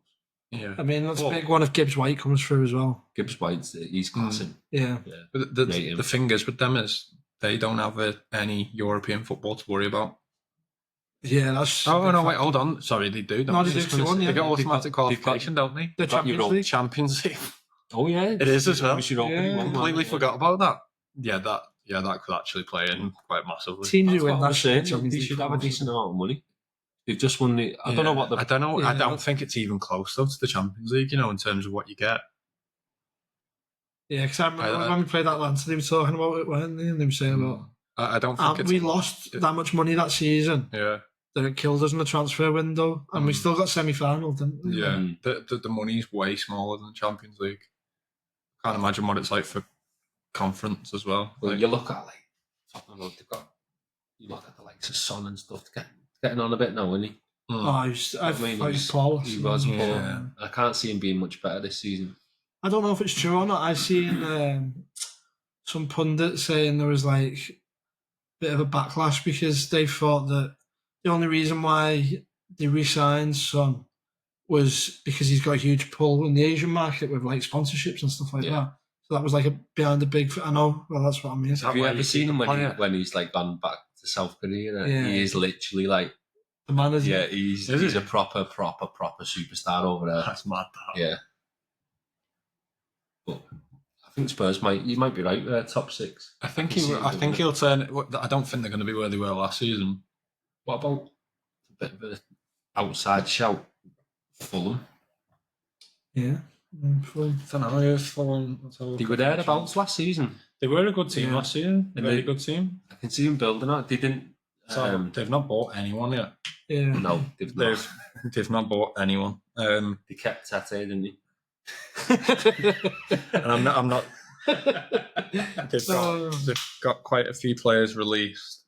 yeah. they? I mean, that's Well- a big one if Gibbs White comes through as well. Gibbs White's he's classic. Yeah. But Rate him. the thing is with them is they don't have any European football to worry about. Yeah, that's. Oh no, wait, hold on. Sorry, they do. No, they do, Just 'cause they won, they yeah. get automatic They've got- qualification, don't they? The got Champions Europe League. Champions League. Oh yeah, It is as well. We should open Yeah. one, Completely yeah. forgot about that. Yeah, that could actually play in quite massively. Teams That's who win what I'm that saying. Champions They League should have a final. decent amount of money. They've just won the. I don't know what the. I don't know. I Yeah. don't think it's even close though to the Champions League. You know, in terms of what you get. Yeah, because I remember I- when we played Atlanta, they were talking about it, weren't they? And they were saying about. I don't think it's. We lost that much money that season Yeah, that it killed us in the transfer window, and we still got semi-final, didn't we? yeah. Mm. The money's way smaller than the Champions League. Can't imagine what it's like for conference as well. Well, Like, you look at Tottenham, they've got. You look at the likes of Son and stuff. Getting on a bit now, isn't he? Oh, I thought he was flawless. He was poor. Yeah. I can't see him being much better this season. I don't know if it's true or not. I've seen some pundits saying there was like a bit of a backlash because they thought that the only reason why they re-signed Son was because he's got a huge pull in the Asian market with like sponsorships and stuff like Yeah. that. So that was like behind the big. I know. Well, that's what I mean. Is that Have you why ever you seen keep him the player? when he's like gone back to South Korea? Yeah. He is literally like, The manager. yeah, he's Is he? a proper superstar over there. That's mad. That. Yeah. But I think Spurs you might be right. Top six. I think can see it I doing think it. he'll turn. I don't think they're going to be where they were last season. What about a bit of an outside shout? Fulham. Yeah. Fulham. I don't know if Fulham. They were thereabouts last season. They were a good team Yeah. last season. And Very they- good team. I can see them building it. They didn't. So they've not bought anyone yet. Yeah. No, they've not. They've not bought anyone. They kept Tete, didn't they? And I'm not. They've got quite a few players released,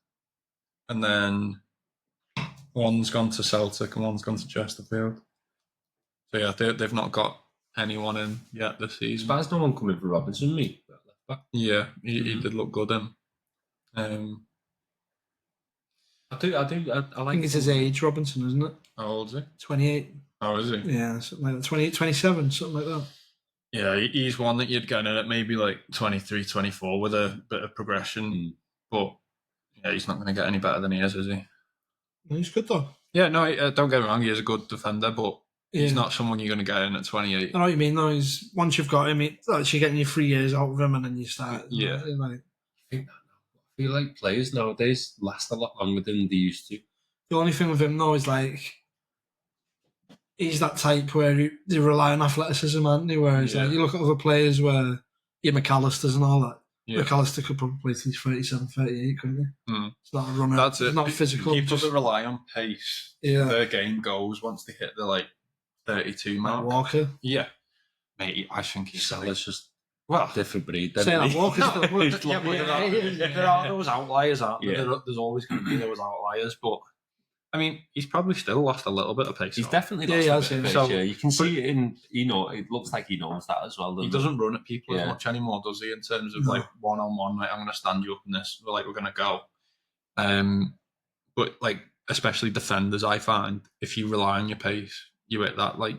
and then one's gone to Celtic and one's gone to Chesterfield. So yeah, they've not got anyone in yet this season. Spurs no one coming for Robinson, me. Yeah, he did look good in. I I like think it's his age, Robinson, isn't it? How old is he? 28. Oh, is he? Yeah, something like that. 28, 27, something like that. Yeah, he's one that you'd get in at maybe like 23, 24 with a bit of progression. But yeah, he's not going to get any better than he is he? No, he's good though. Yeah, no, don't get me wrong, he is a good defender, but he's Yeah. not someone you're going to get in at 28. I know what you mean though. Is once you've got him, you're getting your 3 years out of him, and then you start. Yeah. Like, I feel like players nowadays last a lot longer than they used to. the only thing with him though is like he's that type where they rely on athleticism, aren't they? Whereas Yeah. like you look at other players where your McAllisters and all that. Yeah. McAllister could probably play till he's 37, 38, couldn't he? Mm. It's not a runner. That's it. It's not physical. People Just, that rely on pace, yeah. their game goes once they hit the like 32 Like mark. Walker. Yeah, mate, I think he's Salah's just well. different breed. Say doesn't that he? Walker's still good. He's Yeah, lovely. but there are those outliers, aren't there? Yeah. There's always going to be those outliers, but I mean, he's probably still lost a little bit of pace. He's though. definitely Yeah, lost he a bit has, of yeah. pace, yeah. You can see it in, it looks like he knows that as well. He He doesn't run at people as Yeah. much anymore, does he? In terms of No. like one-on-one, like I'm going to stand you up in this, we're going to go. But like especially defenders, I find if you rely on your pace, you hit that like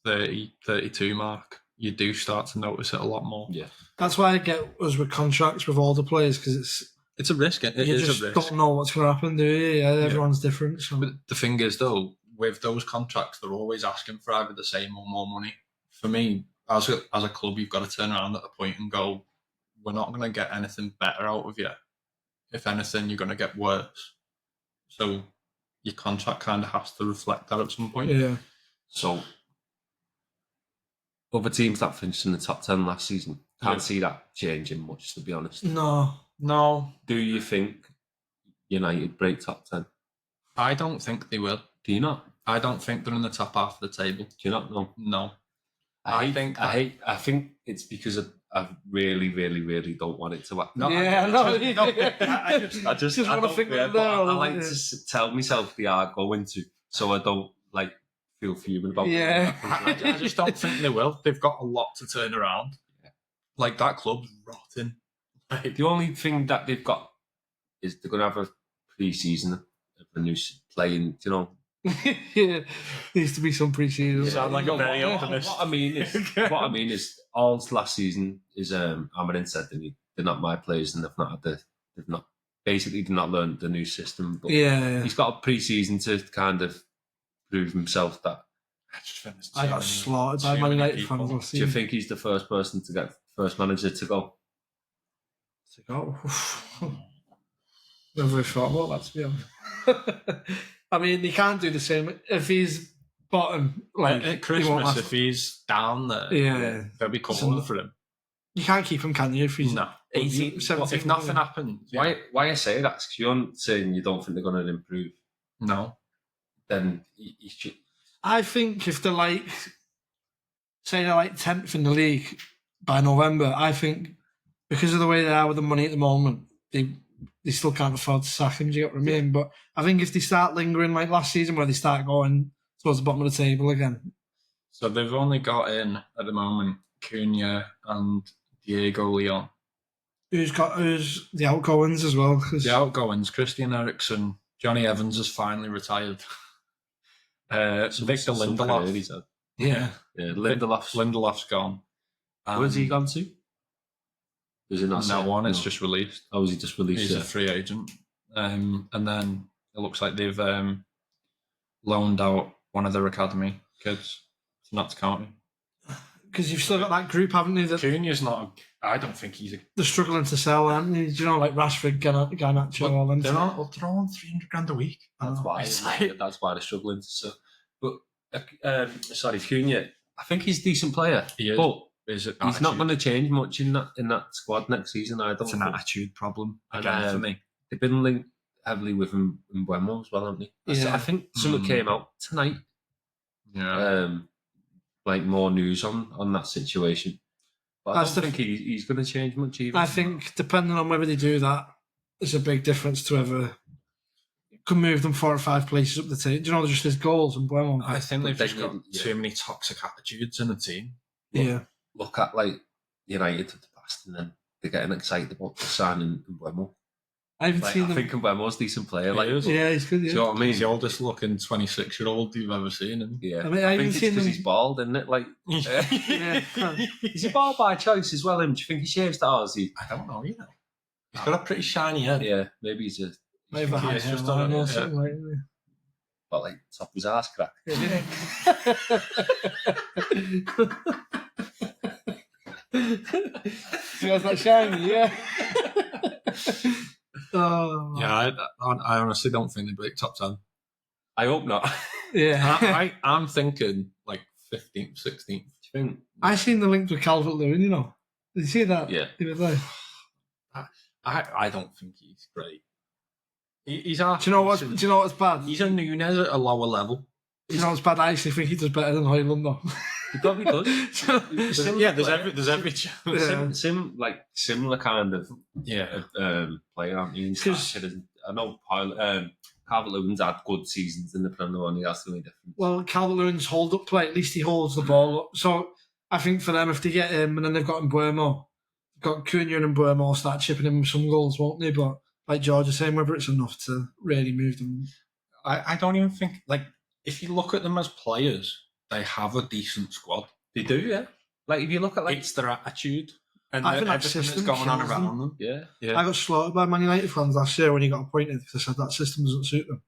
30, 32 mark, you do start to notice it a lot more. Yeah. That's why I get us with contracts with all the players because It's a risk. It you is just a risk. don't know what's going to happen, do you? Yeah, everyone's different. So. But the thing is, though, with those contracts, they're always asking for either the same or more money. For me, as a club, you've got to turn around at a point and go, we're not going to get anything better out of you. If anything, you're going to get worse. So your contract kind of has to reflect that at some point. Yeah. So, other teams that finished in the top 10 last season, can't see that changing much, to be honest. No. Do you think United break top 10? I don't think they will. Do you not? I don't think they're in the top half of the table. Do you not know? No. I think it's because I really, really, really don't want it to happen. No, Yeah, I just want to think that I like to tell myself they are going to, so I don't like feel fuming about Yeah. it. I just don't think they will. They've got a lot to turn around. Yeah. Like, that club's rotten. Like, The only thing that they've got is they're going to have a pre-season of the new playing, you know. Yeah. Needs to be some pre-season. You sound like a very what, optimist. What I mean is, all last season is Amarin said they're not my players and they've not learned the new system. But Yeah. he's got a pre-season to kind of prove himself that. I got slaughtered by Man United fans last Do you season. think he's the first person to get first manager to go? Never thought about that, to be honest. I mean, he can't do the same if he's bottom. Like at he won't Christmas, last- if he's down there, Yeah. they'll be calling for him. You can't keep him, can you? If he's No. 18, 17. If nothing happens, Why I say that? Because you're saying you don't think they're going to improve. no. Then you should. I think if they're like, say they're like 10th in the league by November, I think because of the way they are with the money at the moment, they still can't afford to sack him, do you get what I mean? But I think if they start lingering like last season where they start going towards the bottom of the table again. So they've only got in at the moment Cunha and Diego Leon. Who's the outgoings as well? 'Cause The outgoings, Christian Eriksen, Johnny Evans has finally retired. Victor Lindelof. yeah. Lindelof's gone. Where's he gone to? Is it not No set? one, it's No. just released. Oh, was he just released? He's a free agent. And then it looks like they've loaned out one of their academy kids to Notts County. Because you've still got that group, haven't you? That Cunha's not. I don't think he's a. they're struggling to sell, aren't they? Do you know, like Rashford, Garnacho, all them. They're on $300,000 a week. That's why. It's like- That's why they're struggling. So, but sorry, Cunha. I think he's a decent player. He is. But Is it he's not going to change much in that squad next season. I don't. It's an think. attitude problem And, again for me. They've been linked heavily with Mbeumo as well, haven't they? Yeah. I think something came out tonight. Yeah. Like more news on that situation. But I That's don't think he's going to change much either. I think depending on whether they do that, there's a big difference to whether it could move them 4 or 5 places up the table. Do you know, just his goals and Buemo. I think they've But just they- got yeah. too many toxic attitudes in the team. Yeah. Look at like United of the past, and then they're getting excited about signing Mbeumo. I haven't Like, seen I them. think Mbeumo's a decent player. He Like, is. Yeah, he's good. do Yeah. you know what I mean? He's the oldest looking 26-year-old you've ever seen. Isn't he? Yeah, I mean, I I haven't think it's seen because them. he's bald, isn't it? Like, Yeah. is he bald by choice as well? Him? Do you think he shaves that, or is he? I don't know, you know. He's got a pretty shiny head. Yeah, maybe he's a Maybe a Yeah, high it's just hairline on it, or yeah. something like that. but like top of his ass crack. See, that's not shiny, yeah. Oh. Yeah, I honestly don't think they break top 10. I hope not. Yeah. I'm thinking like 15th, 16th. Do you think? I seen the link with Calvert-Lewin, you know. Did you see that? Yeah. The other day? I don't think he's great. He's Do you know what's bad? He's a Nunez at a lower level. Do you know what's bad? I actually think he does better than Højlund, though. He probably does. There's every chance. Yeah. Similar kind of Yeah. player, aren't you? Because- I know Calvert-Lewin's had good seasons in the Premier League. That's the only difference. Well, Calvert-Lewin's hold-up play, at least he holds the ball up. So I think for them, if they get him and then they've got Mbeumo, got Cunha and Mbeumo start chipping him with some goals, won't they? But like George is saying, whether it's enough to really move them. I don't even think, like, if you look at them as players, they have a decent squad. They do, yeah. Like if you look at It's their attitude and I think that everything that's system going on kills around them. yeah. I got slaughtered by Man United fans last year when he got appointed because I said that system doesn't suit them.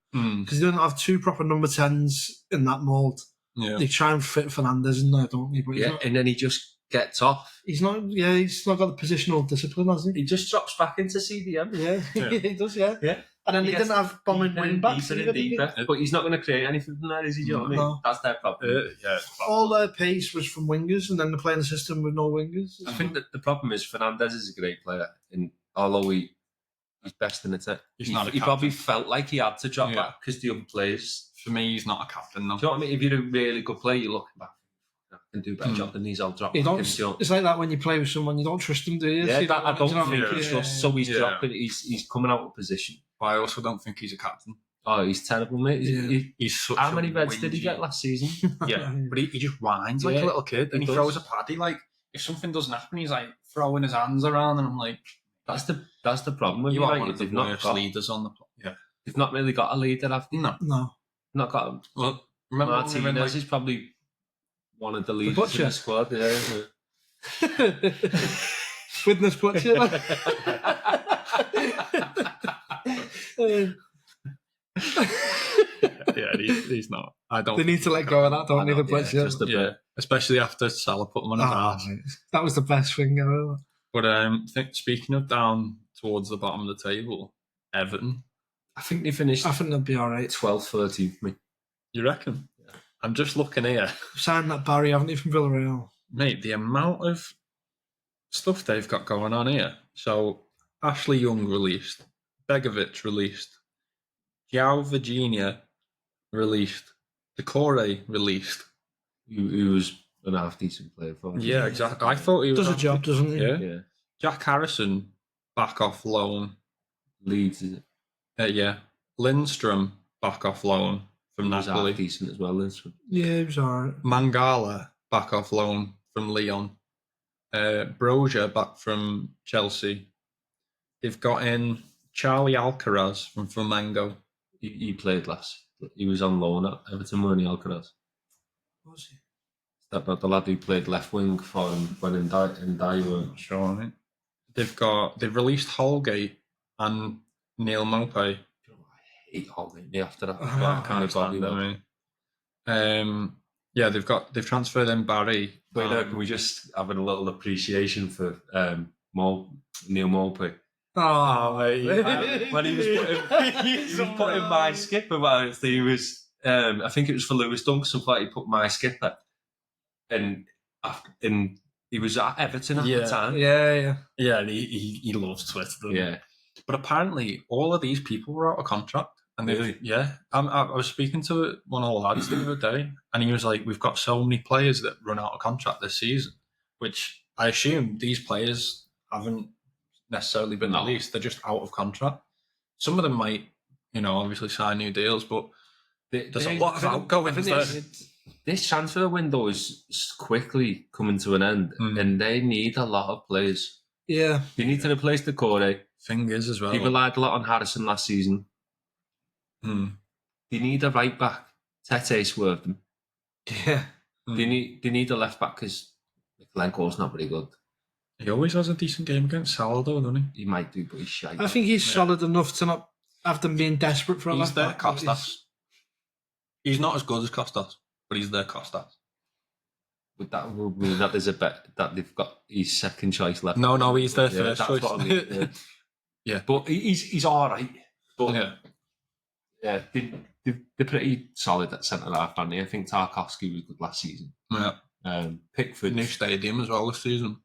Because they don't have 2 proper number 10s in that mould. Yeah. They try and fit Fernandes in there, don't they? But Yeah, and then he just gets off. he's not got the positional discipline, has he? He just drops back into CDM. Yeah, Yeah. he does, yeah. Yeah. And then He they gets didn't have bombing deeper wing and backs deeper either, and did they? deeper. But he's not going to create anything from that, is he? Do you know what I mean? No. That's their problem. Yeah. All their pace was from wingers, and then they're playing a system with no wingers. I think that the problem is Fernandes is a great player, and although he's best in it, He's not a he captain. probably felt like he had to drop Yeah. back because the other players. For me, he's not a captain, though. Do you know what I mean? If you're a really good player, you're looking back. I can do a better job than these. I'll drop You back. don't, it's like that when you play with someone, you don't trust them, do you? Yeah, So that, I don't you know what think I mean? he trusts. So he's dropping. He's coming out of position. But I also don't think he's a captain. Oh, he's terrible, mate. He's such How a many reds did he whingy- get last season? Yeah, but he just whines like Yeah, a little kid, and he he does. throws a paddy. Like if something doesn't happen, he's like throwing his hands around, and I'm like, That's the problem with you are one United. of the They've not worst got. leaders on the yeah. They've not really got a leader. Have they? No, No. Not got. A, well, remember when we were in, Martinez like, is probably one of the leaders Butcher. in the squad. Yeah. Witness Butcher. yeah, he's not. I don't. They need to let go of that, don't they? The Yeah, Butcher. just a Yeah, bit. especially after Salah put them on his Oh, ass. mate. That was the best thing ever. But speaking of down towards the bottom of the table, Everton. I think they finished I think they'll be all right. 12th, 13th. Mate. You reckon? Yeah. I'm just looking here, Signed that Barry, haven't they, from Villarreal? mate. The amount of stuff they've got going on here. So Ashley Young released, Begovic released, João Virginia released, Decore released. Who was an half decent player for him. Yeah, exactly. I thought he was Does a job, doesn't he? Yeah. Yeah. Jack Harrison back off loan. Leeds, is it? Yeah, Lindstrom back off loan from He was Napoli. half decent as well. Lindstrom. Yeah, he was all right. Mangala back off loan from Lyon. Brozier back from Chelsea. They've got in Charlie Alcaraz from Flamengo. He played last. He was on loan at Everton, weren't he, Alcaraz? Was he? That about the lad who played left wing for him when Ndai were. Sure, right? They've released Holgate and Neil Maupay. I hate Holgate after that. I Can't stand them. Yeah, they've transferred in Barry. Wait, can we just have a little appreciation for Neil Maupay? Oh, mate. When he was putting my skipper, he was. I think it was for Lewis Dunk. Somebody put my skipper, and he was at Everton at the time. yeah. Yeah, and he loves Twitter. Doesn't he? Yeah. But apparently, all of these people were out of contract. And Really? I was speaking to one of the lads the other day, and he was like, "We've got so many players that run out of contract this season," which I assume these players haven't necessarily been released; they're just out of contract. Some of them might, obviously sign new deals, but there's a lot of outgoings there. This transfer window is quickly coming to an end, and they need a lot of players. Yeah. They need to replace the core. Fingers as well. They relied a lot on Harrison last season. They need a right back. Tete swerved them. Yeah. They need a left back because Glencore's not very good. He always has a decent game against Salah, though, doesn't he? He might do, but he's shite. I think he's solid enough to not have them being desperate for a He's left their back. Costas. He's not as good as Costas, but he's their Costas. Would that mean that there's a bet that they've got his second choice left? No, he's their first that's choice. what I mean, yeah. Yeah. But he's all right. But Yeah. they're pretty solid at centre half, aren't they? I think Tarkovsky was good last season. Yeah. Pickford, New stadium as well this season.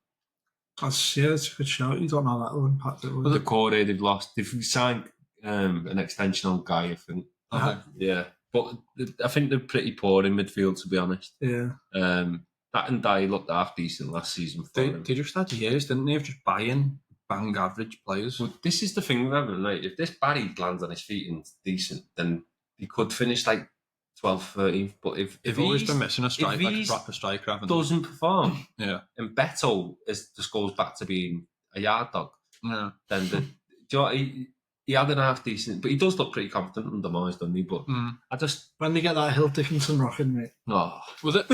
That's a good shout. You don't know that will impact it. Will the you? core they've lost. They've signed an extension on Guy, I think. Okay. Yeah, but I think they're pretty poor in midfield, to be honest. Yeah. That and Dye looked half decent last season for him. They just had years, didn't they, of just buying bang average players? Well, this is the thing with Everton, right? If this Barry lands on his feet and decent, then he could finish like 12th, 13th. But if They've always he's- been missing a striker, if like a he's proper striker, haven't they? doesn't perform, Yeah. and Beto just goes back to being a yard dog, Yeah. then do you know what, he had an half decent, but he does look pretty confident under Moyes, doesn't he? But I just When they get that Hill Dickinson rocking, mate. Was it?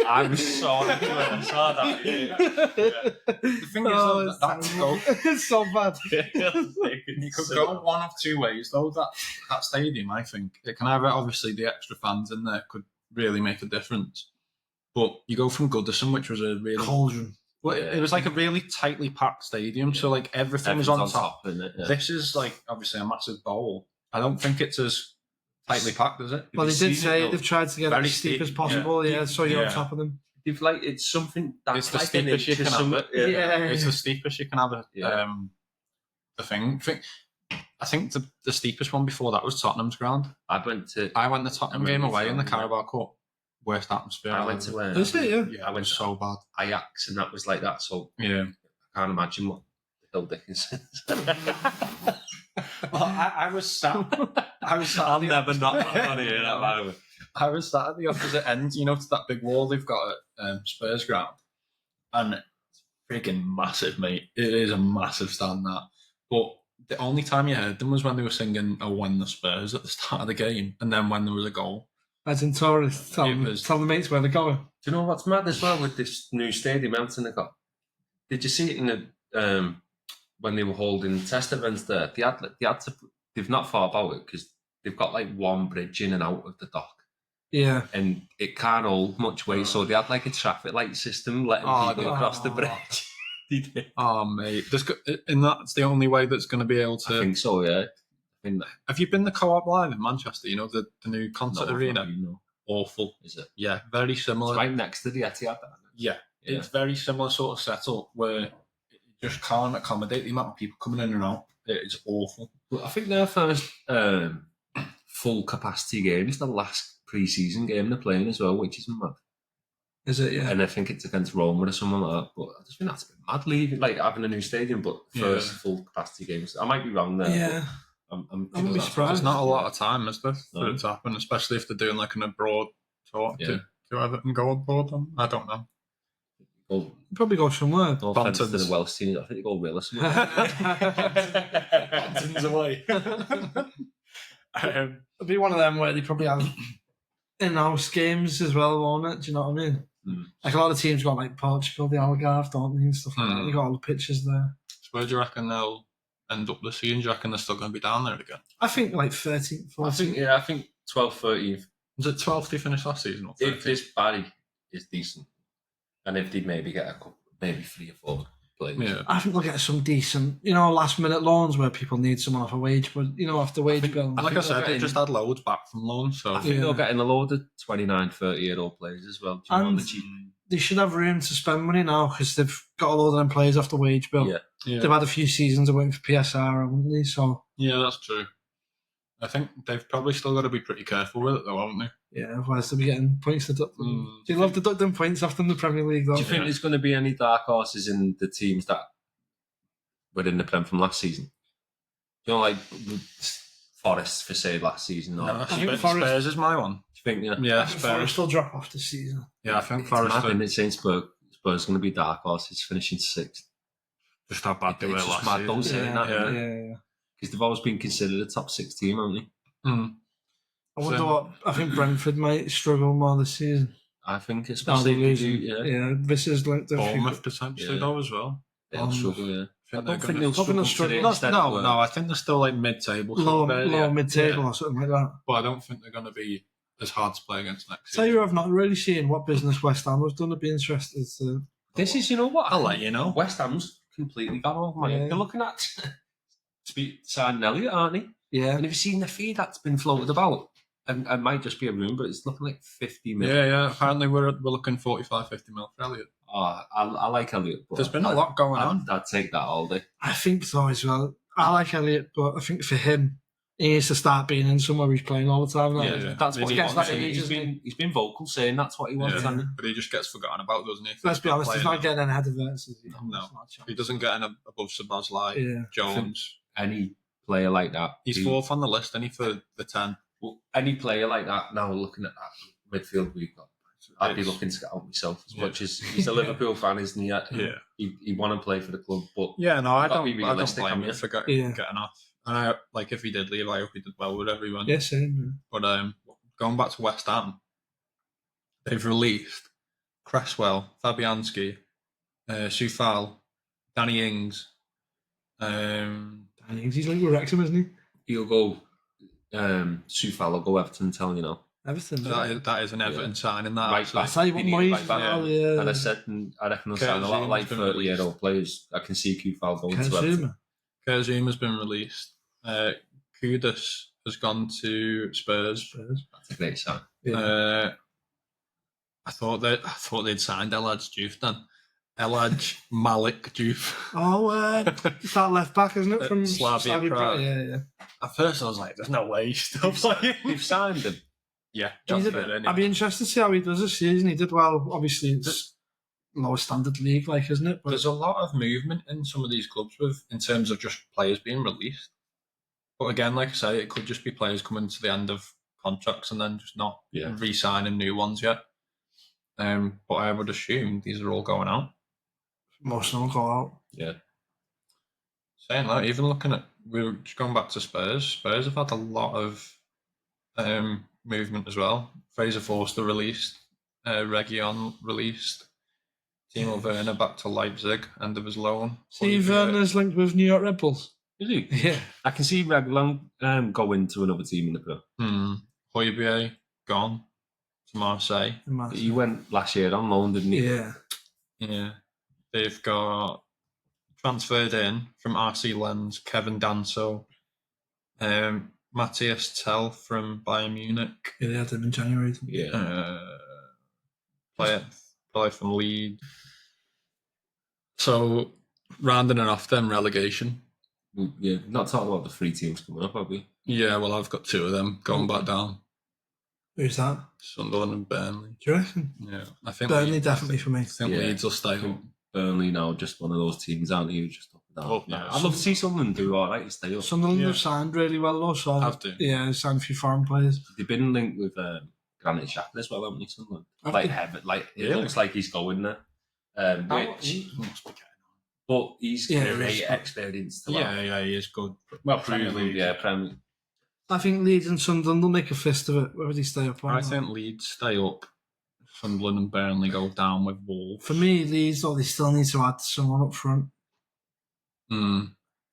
I was so happy when I saw that. The thing is, though, that's go. It's so bad. You could go one of two ways, though. That stadium, I think, it can either obviously the extra fans in there could really make a difference, but you go from Goodison, which was a really Cauldron. well, it was like a really tightly packed stadium, so like everything was on top. Isn't it? Yeah. This is like obviously a massive bowl, I don't think it's as tightly packed, is it? Well, they you did seen say it, though? they've tried to get it Very as steep as steep, possible. Yeah, so you're Yeah. on top of them. They've like it's something that's It's the like an steepest you inch or can have something. it. Yeah. It's the steepest you can have it. Yeah. The thing. I think the steepest one before that was Tottenham's ground. I went to the Tottenham game away in the Filmed, Carabao Cup. Worst atmosphere. I went to Is it? Yeah. Yeah, I went so bad. Ajax, and that was like that. So Yeah. I can't imagine what the hell Dickens is. Well, I was sat. I'll never not want to hear that. By the way. I was sat at the opposite end, to that big wall they've got at Spurs ground. And it's freaking massive, mate. It is a massive stand, that. But the only time you heard them was when they were singing "Oh, when the Spurs" at the start of the game, and then when there was a goal. As in tourists, tell the mates where they're going. Do you know what's mad as well with this new stadium Everton they got? Did you see it in the when they were holding test events there? They had to. They've not thought about it because they've got like one bridge in and out of the dock. Yeah. And it can't hold much weight, so they had like a traffic light system letting people across the bridge. They did. Oh, mate. And that's the only way that's going to be able to. I think so, yeah. Have you been to Co-op Live in Manchester? The new concert arena? No. Awful. Is it? Yeah, very similar. It's right next to the Etihad. Yeah, it's very similar sort of setup where it just can't accommodate the amount of people coming in and out. It is awful. Well, I think their first full capacity game is the last pre-season game they're playing as well, which is mad. Is it? Yeah. And I think it's against Roma or someone like that. But I just think that's a bit mad leaving, like having a new stadium, but first full capacity games. I might be wrong there. Yeah. I'm be surprised. There's not a lot of time, is there, for it to happen, especially if they're doing like an abroad tour. Yeah. Do Everton go abroad then? I don't know. Well, Probably go somewhere. no offense to Bantons. the Welsh team. I think they go Willis. Bantons away. It'll be one of them where they probably have in-house games as well, won't it? Do you know what I mean? Mm. Like a lot of teams got like Portugal, the Algarve, don't they, and stuff like that. You got all the pictures there. So where do you reckon they'll end up this season? Do you reckon they're still going to be down there again? I think like 13th, 14th. I think 12th, 13th. Was it 12th they finished last season? Or 13th? If this Barry is decent, and if they maybe get a couple, maybe 3 or 4 players. Yeah. I think we'll get some decent, last minute loans where people need someone off a wage, but off the wage bill. Like I said, they just had loads back from loans, so I think they're getting a load of 29, 30-year-old players as well. Do you know And the cheap? they should have room to spend money now because they've got a load of them players off the wage bill. Yeah. They've had a few seasons of waiting for PSR, haven't they? So Yeah, that's true. I think they've probably still got to be pretty careful with it, though, haven't they? yeah, otherwise they'll be getting points deducted. Do you love deducting points after the Premier League, though? Do you think there's going to be any dark horses in the teams that were in the Prem from last season? Like Forest for say last season. Or, No, I think Forest- Spurs is my one. do you think? Yeah, I think Spurs. Forest will drop off this season. Yeah, I think It's Forest mad, are isn't it, saying Spurs is going to be dark horses finishing 6th. just how bad they were It's just last mad, don't season. say that, Yeah. Yeah. because they've always been considered a top 6 team, haven't they? Mm. I wonder So- what. I think Brentford might struggle more this season. I think No, especially they if they lose. do, Yeah, this is like the Bournemouth potentially, Yeah. though, as well. they'll struggle. Yeah, I they're don't think gonna- they'll struggle struggle. today No, instead No, of, no, I think they're still like mid-table. low, sort of low area. mid-table Yeah. or something like that. But I don't think they're going to be as hard to play against next Tell season. you, I've not really seen what business West Ham has done. I'd be interested to. This is, you know what? I'll let you know. West Ham's completely gone over my Yeah. head. They're looking at signing Elliott, aren't they? Yeah, And have you seen the fee that's been floated about? And it might just be a rumour, but it's looking like 50 million. Yeah. Apparently, we're looking 45, 50 mil for Elliot. Oh, I like Elliott. But There's been a lot going on. I'd take that all day. I think so as well. I like Elliot, but I think for him, he needs to start being in somewhere he's playing all the time. Yeah. That's what he Gets wants. that image, He's doesn't been vocal saying that's what he wants. Yeah. hasn't he? But he just gets forgotten about, doesn't he? Let's be honest, he's Playing not getting any head of versus. No. It's not a chance. He doesn't get an above Sabazlai, Yeah. Jones. Any player like that. He's who- fourth on the list, and he for the 10. well, any player like that, now looking at that midfield we've got, I'd be It's- looking to get out myself as Yeah. much as he's a Liverpool fan, isn't he? Yeah. He want to play for the club, but Yeah, no, I Gotta don't, be I don't realistic, blame haven't him you? for Yeah. getting off. And I, like, if he did leave, I hope he did well with everyone. Yeah, same. But going back to West Ham, they've released Cresswell, Fabianski, Soufal, Danny Ings. He's like with Wrexham, isn't he? he'll go. Soufal will go Everton, telling you now. Everton. That is an Everton signing. That Right actually. I tell you what, He needed Moyes. right back. Oh, yeah. And I said, I reckon they'll sign a lot of like Kurtz's been 30-year-old players. I can see Soufal going to Everton. Kazuma. Kurtzuma has been released. Kudus has gone to Spurs. That's a great sign. Yeah. I thought they'd signed Elhaj Diouf then. Elhaj Malik Diouf. It's that left back, isn't it? From Slavia Prague. Yeah. At first, I was like, "There's no way he's still playing." You've signed him. Yeah, I'd be interested to see how he does this season. He did well. Obviously, it's lower standard league, like, isn't it? But there's a lot of movement in some of these clubs in terms of just players being released. But again, like I say, it could just be players coming to the end of contracts and then just not re-signing new ones yet. But I would assume these are all going out. Most of them will go out. Yeah. Saying that, even looking at, we're just going back to Spurs. Spurs have had a lot of movement as well. Fraser Forster released, Region released, Timo Werner back to Leipzig, end of his loan. See, Werner's linked with New York Red Bulls. Is he? Yeah. I can see Regulon going to another team in the Pro. Højbjerg gone to Marseille. He went last year on loan, didn't he? Yeah. Yeah. They've got transferred in from RC Lens, Kevin Danso, Matthias Tell from Bayern Munich. Yeah, they had him in January. Yeah. Player from Leeds. So, rounding it off then, relegation. Yeah, not talking about the 3 teams coming up, have we? Yeah, well, I've got 2 of them going back down. Who's that? Sunderland and Burnley. Do you reckon? Yeah, I think Burnley definitely for me. I think Leeds will stay up. Burnley now, just one of those teams, aren't you? Just up and down. Yeah. I'd love to see Sunderland do all right and stay up. Sunderland have signed really well, though. So Have to. Yeah, they've signed a few foreign players. They've been linked with Granit Xhaka as well, haven't they, Sunderland? It looks like he's going there. Which must be getting but he's great experience to on. Yeah, he is good. Well, Premier League. Yeah, Premier. I think Leeds and Sunderland will make a fist of it, whether they stay up or not. I think Leeds stay up. Sunderland and Burnley go down with Wolves. For me, Leeds, they still need to add someone up front. They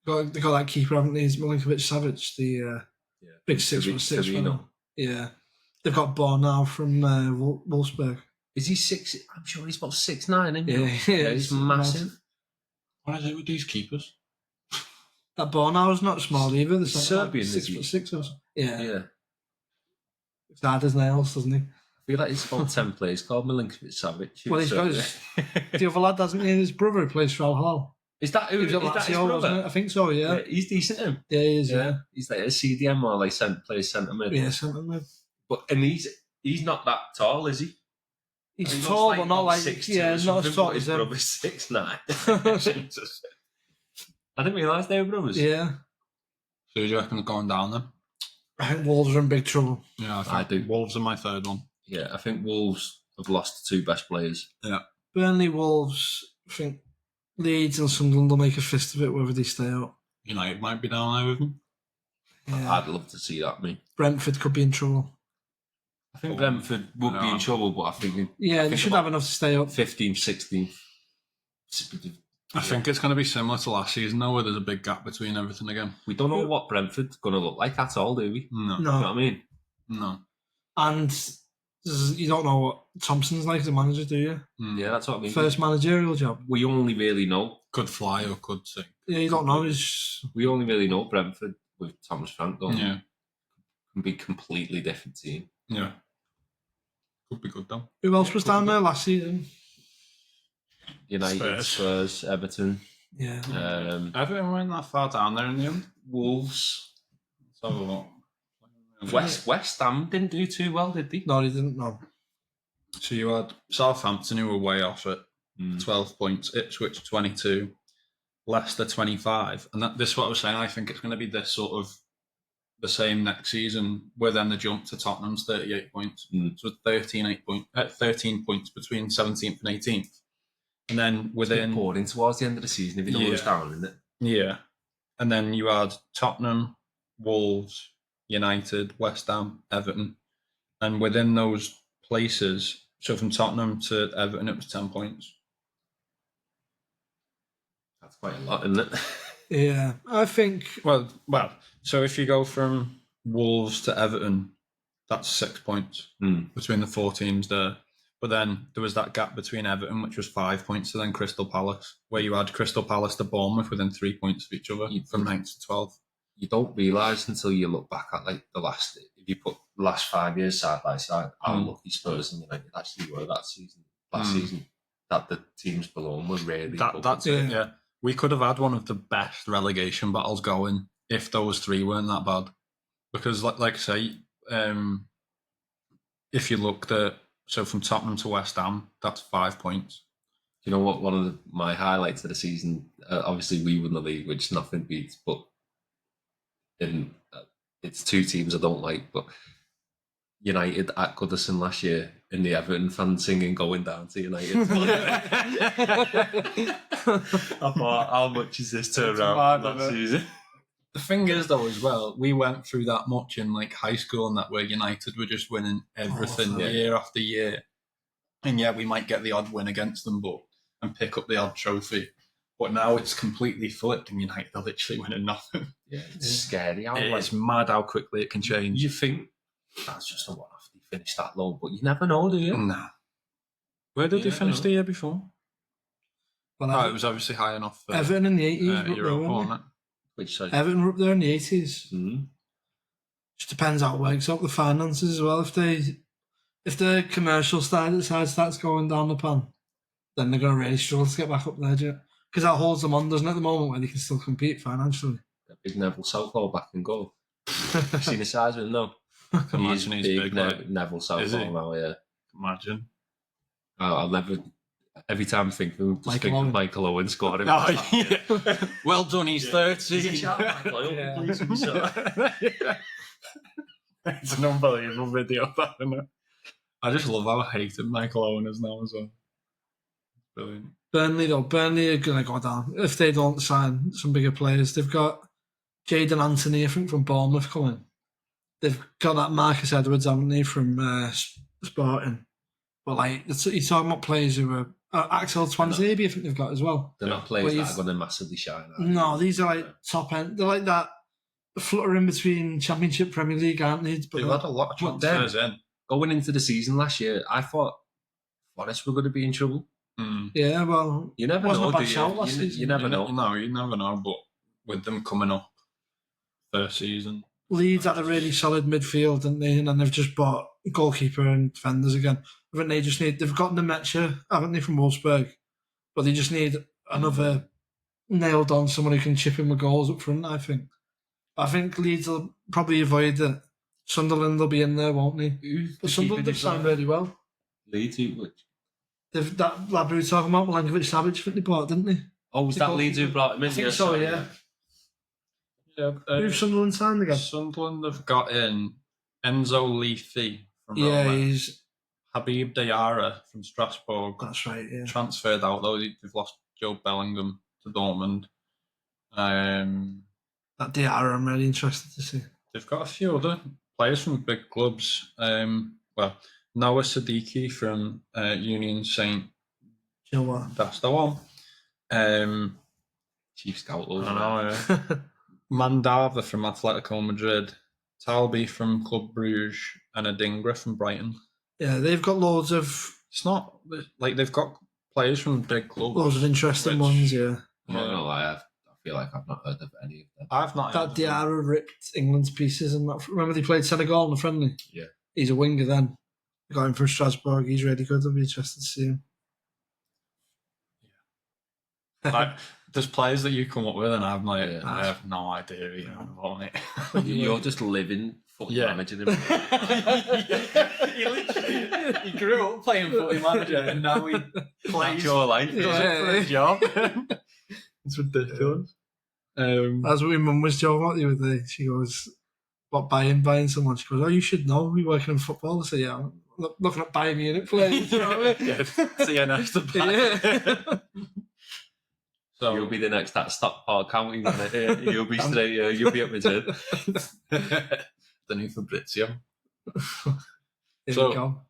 got that keeper, haven't they? Milinkovic-Savic, the big 6'6" one. Yeah. They've got Born now from Wolfsburg. Is he 6? I'm sure he's about 6'9", isn't he? Yeah, he's massive. What is it with these keepers? That Bornau's not small either. There's Serbian, like 6'6" or something. Yeah. Yeah. He's hard as nails, doesn't he? I feel like he's about 10 players called Milinkovic-Savic. Well, he's got the other lad, hasn't he? His brother who plays for Al Hilal. Is that his brother? I think so, yeah. He's decent, him. Yeah, he is, yeah. He's like a CDM or like plays centre mid. Yeah, centre mid. And he's not that tall, is he? He's tall, but not like 6'2", not as tall as as him. Brother's 6'9". I didn't realise they were brothers. Yeah. So who do you reckon going down then? I think Wolves are in big trouble. Yeah, I do. Wolves are my third one. Yeah, I think Wolves have lost the 2 best players. Yeah. Burnley, Wolves, I think Leeds and Sunderland will make a fist of it whether they stay up. United might be down there with them. Yeah. I'd love to see that, me. Brentford could be in trouble. I think Brentford would be in trouble, but I think... they should have enough to stay up. 15th, 16th. I think it's going to be similar to last season, though, where there's a big gap between everything again. We don't know what Brentford's going to look like at all, do we? No. You know what I mean? No. And you don't know what Thompson's like as a manager, do you? Yeah, that's what I mean. First managerial job. We only really know. Could fly or could sink. Yeah, you don't know. We only really know Brentford with Thomas Frank, don't we? Yeah. Can be a completely different team. Yeah. Could be good, though. Who else was down there last season? United, Spurs, Everton. Yeah. Everton went that far down there in the end. Wolves. Let's have a look. West Ham didn't do too well, did they? No, they didn't, no. So you had Southampton, who were way off at 12 points, Ipswich 22, Leicester 25. And this is what I was saying, I think it's going to be this sort of the same next season, where then the jump to Tottenham's 38 points. So 13 points between 17th and 18th. And then within... Pouring towards the end of the season if you don't lose down, isn't it? Yeah. And then you had Tottenham, Wolves, United, West Ham, Everton. And within those places, so from Tottenham to Everton, it was 10 points. That's quite a lot, isn't it? Yeah, I think... Well, so if you go from Wolves to Everton, that's 6 points between the 4 teams there. But then there was that gap between Everton, which was 5 points, and then Crystal Palace, where you had Crystal Palace to Bournemouth within 3 points of each other from 9th to 12th. you don't realise until you look back at like if you put the last 5 years side by side, how lucky Spurs and United actually were that season. Last season, that the teams below them were really good. That's it. Yeah, we could have had one of the best relegation battles going if those three weren't that bad. Because, like I say, if you looked at from Tottenham to West Ham, that's 5 points. You know what? One of my highlights of the season, obviously we won the league, which nothing beats, but it's two teams I don't like, but United at Goodison last year and the Everton fans singing "Going Down to United." I thought, how much is this turnaround from that season? The thing is, though, as well, we went through that much in like high school and that where United were just winning everything year after year. And yeah, we might get the odd win against them, and pick up the odd trophy. But now it's completely flipped, and United are literally winning nothing. Yeah, it's scary. It's mad how quickly it can change. You think that's just a one-off. They finished that low, but you never know, do you? Nah. Where did they finish the year before? Well, it was obviously high enough for Everton in the 80s. Europa, wasn't it? Which side? Everton were up there in the 80s. Mm-hmm. Just depends how it works out the finances as well. If the commercial side starts going down the pan, then they're going to really struggle to get back up there, because that holds them on, doesn't it, at the moment, where they can still compete financially. That big Neville Southall back and goal. Seen the size of him? No. Imagine he's big. Neville Southall now, yeah. Imagine. I'll never. Every time I think of him, just think of Michael Owen scoring. Well done, he's 30. It's an unbelievable video, that, isn't it? I just love how hated Michael Owen is now as well. Brilliant. Burnley are going to go down if they don't sign some bigger players. They've got Jadon Anthony, I think, from Bournemouth coming. They've got that Marcus Edwards, haven't they, from Sporting. But like, you're talking about players who are Axel Twanzebe, I think they've got as well. They're not players that are going to massively shine. No, these are like top end. They're like that fluttering between Championship, Premier League, aren't they? But they've had a lot of transfers in. Going into the season last year, I thought Forest were going to be in trouble. Yeah, well, you never know. You never know. No, you never know. But with them coming up first season, Leeds had a really solid midfield, didn't they? And then they've just bought goalkeeper and defenders again. I think they've got Nemecha, haven't they, from Wolfsburg? But they just need another nailed on someone who can chip in with goals up front, I think. I think Leeds will probably avoid it. Sunderland will be in there, won't they? But Sunderland have signed really well. Leeds, that lad we were talking about, Milankovic-Savic, I think they bought, didn't they? Oh, was that Leeds who brought him in? I think so, yeah. Who's Sunderland signed again? Sunderland have got in Enzo Leafy from Roma. Yeah, he's Habib Diarra from Strasbourg. That's right, yeah. Transferred out, though. They've lost Joe Bellingham to Dortmund. That Diarra, I'm really interested to see. They've got a few other players from big clubs. Noah Siddiqui from Union Saint. You know what? That's the one. Chief Scout. I know, yeah. Mandava from Atletico Madrid. Talby from Club Bruges. And Adingra from Brighton. Yeah, they've got loads of... It's not... Like, they've got players from big clubs. Loads of interesting ones, yeah. No, I feel like I've not heard of any of them. I've not heard of them. That Diarra ripped England's pieces. And that, remember they played Senegal in the friendly? Yeah. He's a winger then. They got him from Strasbourg. He's really good. I'll be interested to see him. Yeah. There's players that you come up with, and I'm like, I have no idea even about it. You're just living footy manager. He grew up playing footy manager, and now he plays your life. Does it for a job. It's ridiculous. That's what my mum was joking about the other day. She goes, "What buying someone?" She goes, "Oh, you should know. We're working in football." I say, "Yeah, I'm looking at buying me in it playing." You know what I mean? CNS to buy. So you'll be the next at Stockport County. You'll be straight. You'll be up with it. The new Fabrizio. Here we go.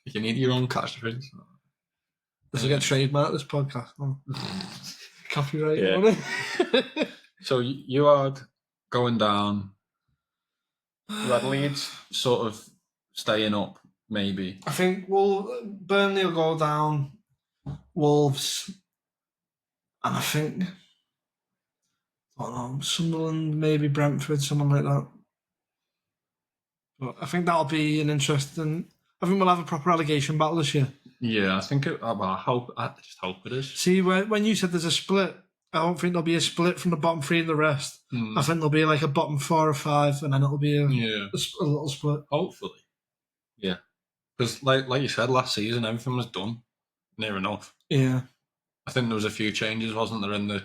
You need your own catchphrase. This will get trademarked, this podcast. Oh. Copyright. Yeah. So you are going down. You had Leeds sort of staying up, maybe. I think Burnley will go down. Wolves. And I think I don't know, Sunderland, maybe Brentford, someone like that. But I think that'll be an interesting. I think we'll have a proper relegation battle this year. Yeah, I think it. Well, I just hope it is. See, when you said there's a split, I don't think there'll be a split from the bottom three and the rest. I think there'll be like a bottom 4 or 5, and then it'll be a little split. Hopefully. Yeah. Because, like you said, last season, everything was done near enough. Yeah. I think there was a few changes, wasn't there, in the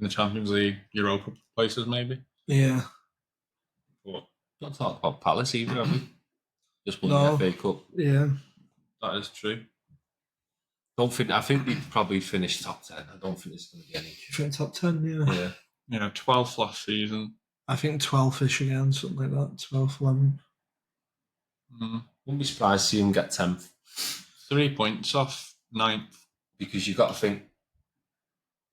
Champions League, Europa places, maybe? Yeah. But Not talk about Palace either, have we? Just won No. the FA Cup. Yeah. that is true. I think they probably finished top 10. I don't think there's going to be any. I think top 10, yeah. Yeah, 12th last season. I think 12-ish again, something like that. 12th, 11th. Wouldn't be surprised to see him get 10th. 3 points off 9th. Because you've got to think,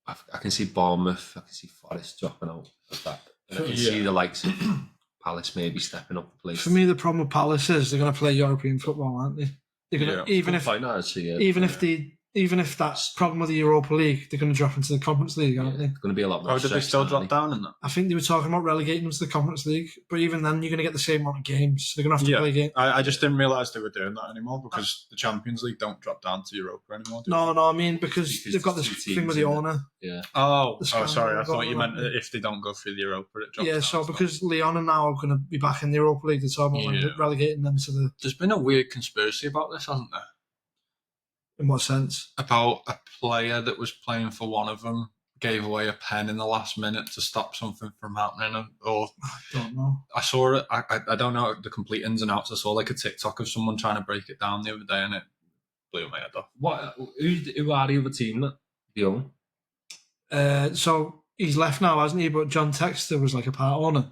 I can see Bournemouth, I can see Forest dropping out of that. And I can see the likes of Palace maybe stepping up a place. For me, the problem with Palace is they're going to play European football, aren't they? They're going to, even if that's problem with the Europa League, they're going to drop into the Conference League, aren't they? It's going to be a lot more. Oh, did they still drop down in that? I think they were talking about relegating them to the Conference League, but even then, you're going to get the same amount of games. So they're going to have to play games. I just didn't realise they were doing that anymore because the Champions League don't drop down to Europa anymore. No, I mean because they've got this thing with the owner. Yeah. Oh, sorry. I thought you meant if they don't go through the Europa, it drops down. Yeah, so because Lyon are now going to be back in the Europa League, they're talking about relegating them to the. There's been a weird conspiracy about this, hasn't there? In what sense? About a player that was playing for one of them gave away a pen in the last minute to stop something from happening. Or I don't know. I saw it. I don't know the complete ins and outs. I saw like a TikTok of someone trying to break it down the other day, and it blew my head off. Who are the other team that they own? So he's left now, hasn't he? But John Textor was like a part owner.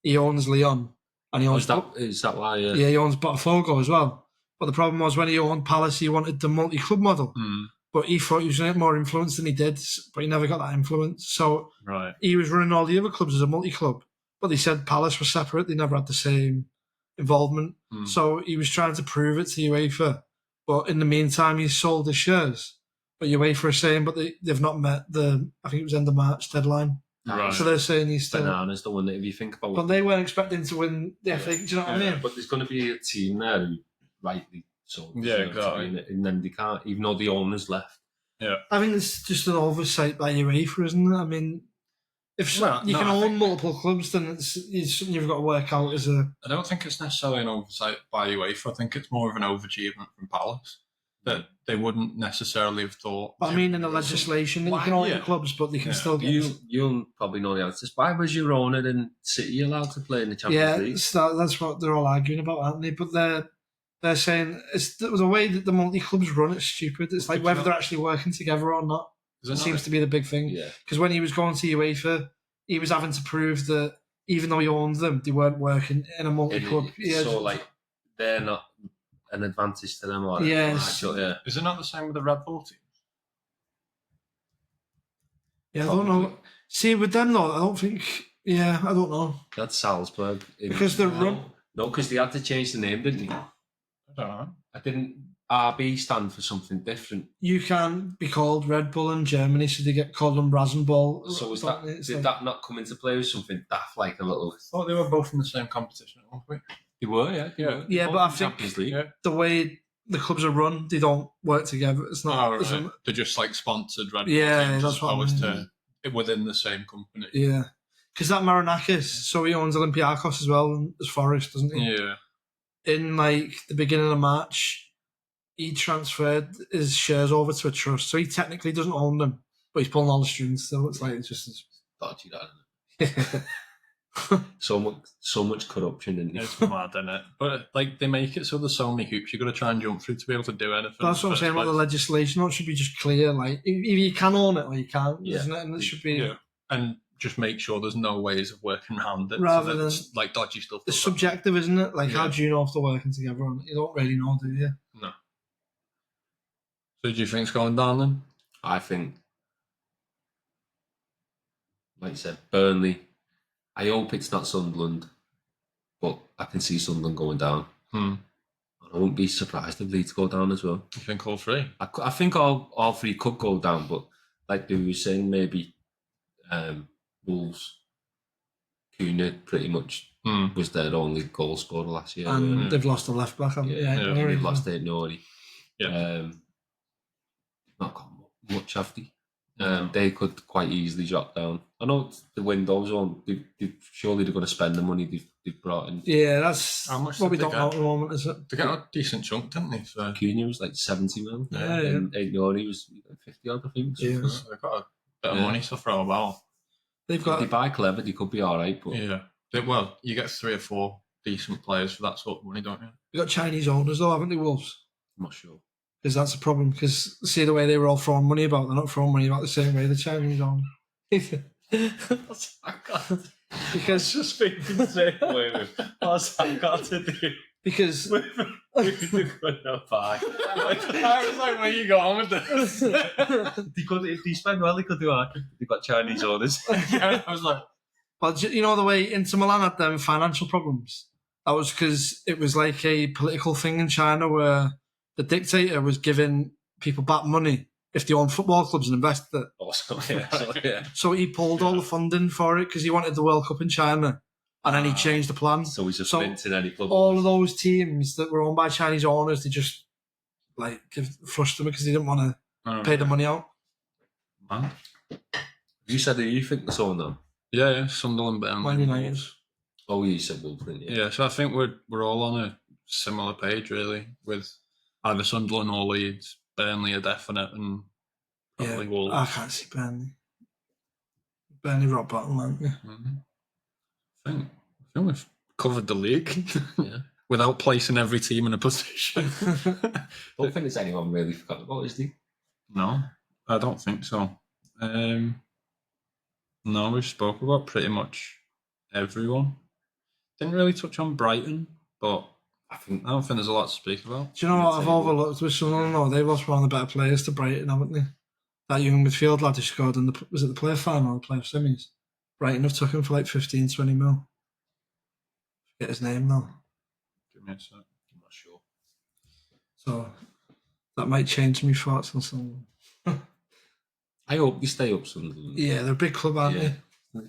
He owns Lyon, and he owns. Is that why? Yeah, he owns Botafogo as well. But the problem was when he owned Palace, he wanted the multi-club model. But he thought he was going to get more influence than he did, but he never got that influence. So he was running all the other clubs as a multi-club. But they said Palace were separate. They never had the same involvement. So he was trying to prove it to UEFA. But in the meantime, he sold his shares. But UEFA are saying, but they've not met I think it was end of March deadline. Right. So they're saying he's still. Bananas, the one that if you think about. But they weren't expecting to win the FA. Do you know what I mean? But there's going to be a team there who rightly so. Yeah, exactly. And then they can't, even though the owner's left. Yeah. I think it's just an oversight by UEFA, isn't it? I mean, if you can own multiple clubs, then it's something you've got to work out as a. I don't think it's necessarily an oversight by UEFA. I think it's more of an overachievement from Palace that they wouldn't necessarily have thought. But I mean, in the legislation, that you can own the clubs, but they can still get. You'll probably know the answers. Why was your owner in City allowed to play in the Champions League? Yeah, that's what they're all arguing about, aren't they? But they're saying it's the way that the multi-clubs run, it's stupid. It's like whether they're actually working together or not. It seems to be the big thing. Yeah. Because when he was going to UEFA, he was having to prove that even though he owned them, they weren't working in a multi-club. So, like, they're not an advantage to them? Or yes. Is it not the same with the Red Bull teams? Yeah, I don't know. See, with them, though, I don't think... Yeah, I don't know. That's Salzburg. Because they're run... No, because they had to change the name, didn't they? I don't know. I didn't. RB stand for something different. You can be called Red Bull in Germany, so they get called them Rasenball. So did that not come into play with something daft like a little? I thought they were both in the same competition at one point. They were, yeah. Yeah, but I think the way the clubs are run, they don't work together. It's not. They're just like sponsored Red Bull. Yeah, that's what I mean. Within the same company. Yeah, because that Marinakis, so he owns Olympiacos as well as Forest, doesn't he? Yeah. In like the beginning of March, he transferred his shares over to a trust, so he technically doesn't own them, but he's pulling all the strings. So it's like it's just dodgy, that. so much corruption in it. It's mad, isn't it? But like they make it so there's so many hoops you've got to try and jump through to be able to do anything. That's what I'm saying about the legislation. It should be just clear. Like either you can own it or you can't, isn't it? And it should be and just make sure there's no ways of working around it. Rather than like dodgy stuff. It's subjective, isn't it? Like how do you know if they're working together on it? You don't really know, do you? No. So do you think it's going down then? I think, like you said, Burnley. I hope it's not Sunderland, but I can see Sunderland going down. I wouldn't be surprised if Leeds go down as well. You think all three? I think all three could go down, but like Dooey was saying, maybe Wolves. Cunha pretty much was their only goal scorer last year. And they've lost a left back, haven't they? And they've lost it Nori. Yeah. Not got much, have they? They could quite easily drop down. I know the window's on. Surely they're going to spend the money they've brought in. Yeah, that's How much what we did they don't know get? at the moment, is it? They got a decent chunk, didn't they? So Cunha was like 70 mil. Yeah. And Nori was 50 odd, I think. Yeah. they've got a bit of money to throw about. They've got If they buy clever, they could be all right. But Well, you get 3 or 4 decent players for that sort of money, don't you? they got Chinese owners though, haven't they, Wolves? I'm not sure. Because that's a problem. Because see the way they were all throwing money about, they're not throwing money about the same way the Chinese own. Because Just thinking the same way. What's that got to do because with the good buy? I was like, where you going with this? If they spend well, they could do that. They've got Chinese owners. I was like, well, you know the way Inter Milan had them financial problems. That was because it was like a political thing in China where the dictator was giving people back money if they owned football clubs and invested it. Awesome. Yeah. So he pulled all the funding for it because he wanted the World Cup in China, and then he changed the plan. So he's just minting any club. All of those teams that were owned by Chinese owners, they just flushed them because they didn't want to pay the money out. Man. You said that you think so now? Yeah, Sunderland, Burnley. Man United. Oh, you said Wolves, didn't you? Yeah, so I think we're all on a similar page really, with either Sunderland or Leeds. Burnley are definite, and probably Wolves. I can't see Burnley. Burnley rock bottom, aren't they? I think we've covered the league. Yeah. Without placing every team in a position. Don't think there's anyone really forgotten about, is there? No, I don't think so. No, we spoke about pretty much everyone. Didn't really touch on Brighton, but I don't think there's a lot to speak about. Do you know what I've overlooked with Sunderland? No, they've lost one of the better players to Brighton, haven't they? That young midfield lad who scored in was it the playoff final or the playoff semis? Brighton have took him for like 15, 20 mil. Forget his name now. Give me a sec. I'm not sure. So that might change my thoughts on Sunderland. I hope they stay up Sunderland. Yeah, they're a big club, aren't they?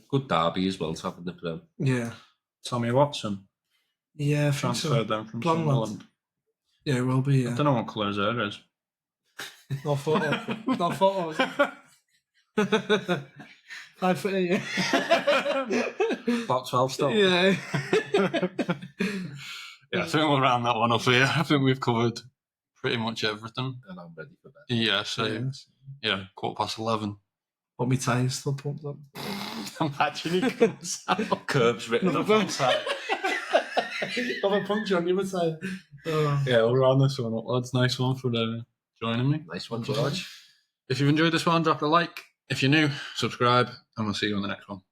Good derby as well to have in the Prem. Yeah. Tommy Watson. Yeah, I think Transferred so. them from Blonde Sunderland. Yeah, it will be, yeah. I don't know what colour his hair is. No photo. No photos. 5'8". About 12 still. Yeah. Yeah, I think we'll round that one up here. I think we've covered pretty much everything. And I'm ready for bed. Yeah, so yeah, 11:15. But my tyres still pumped up. Imagine he comes out. Curbs written up on side. Have a puncture on the other side. Yeah, we'll round this one up, lads. Nice one for joining me. Nice one, George. If you've enjoyed this one, drop a like. If you're new, subscribe, and we'll see you on the next one.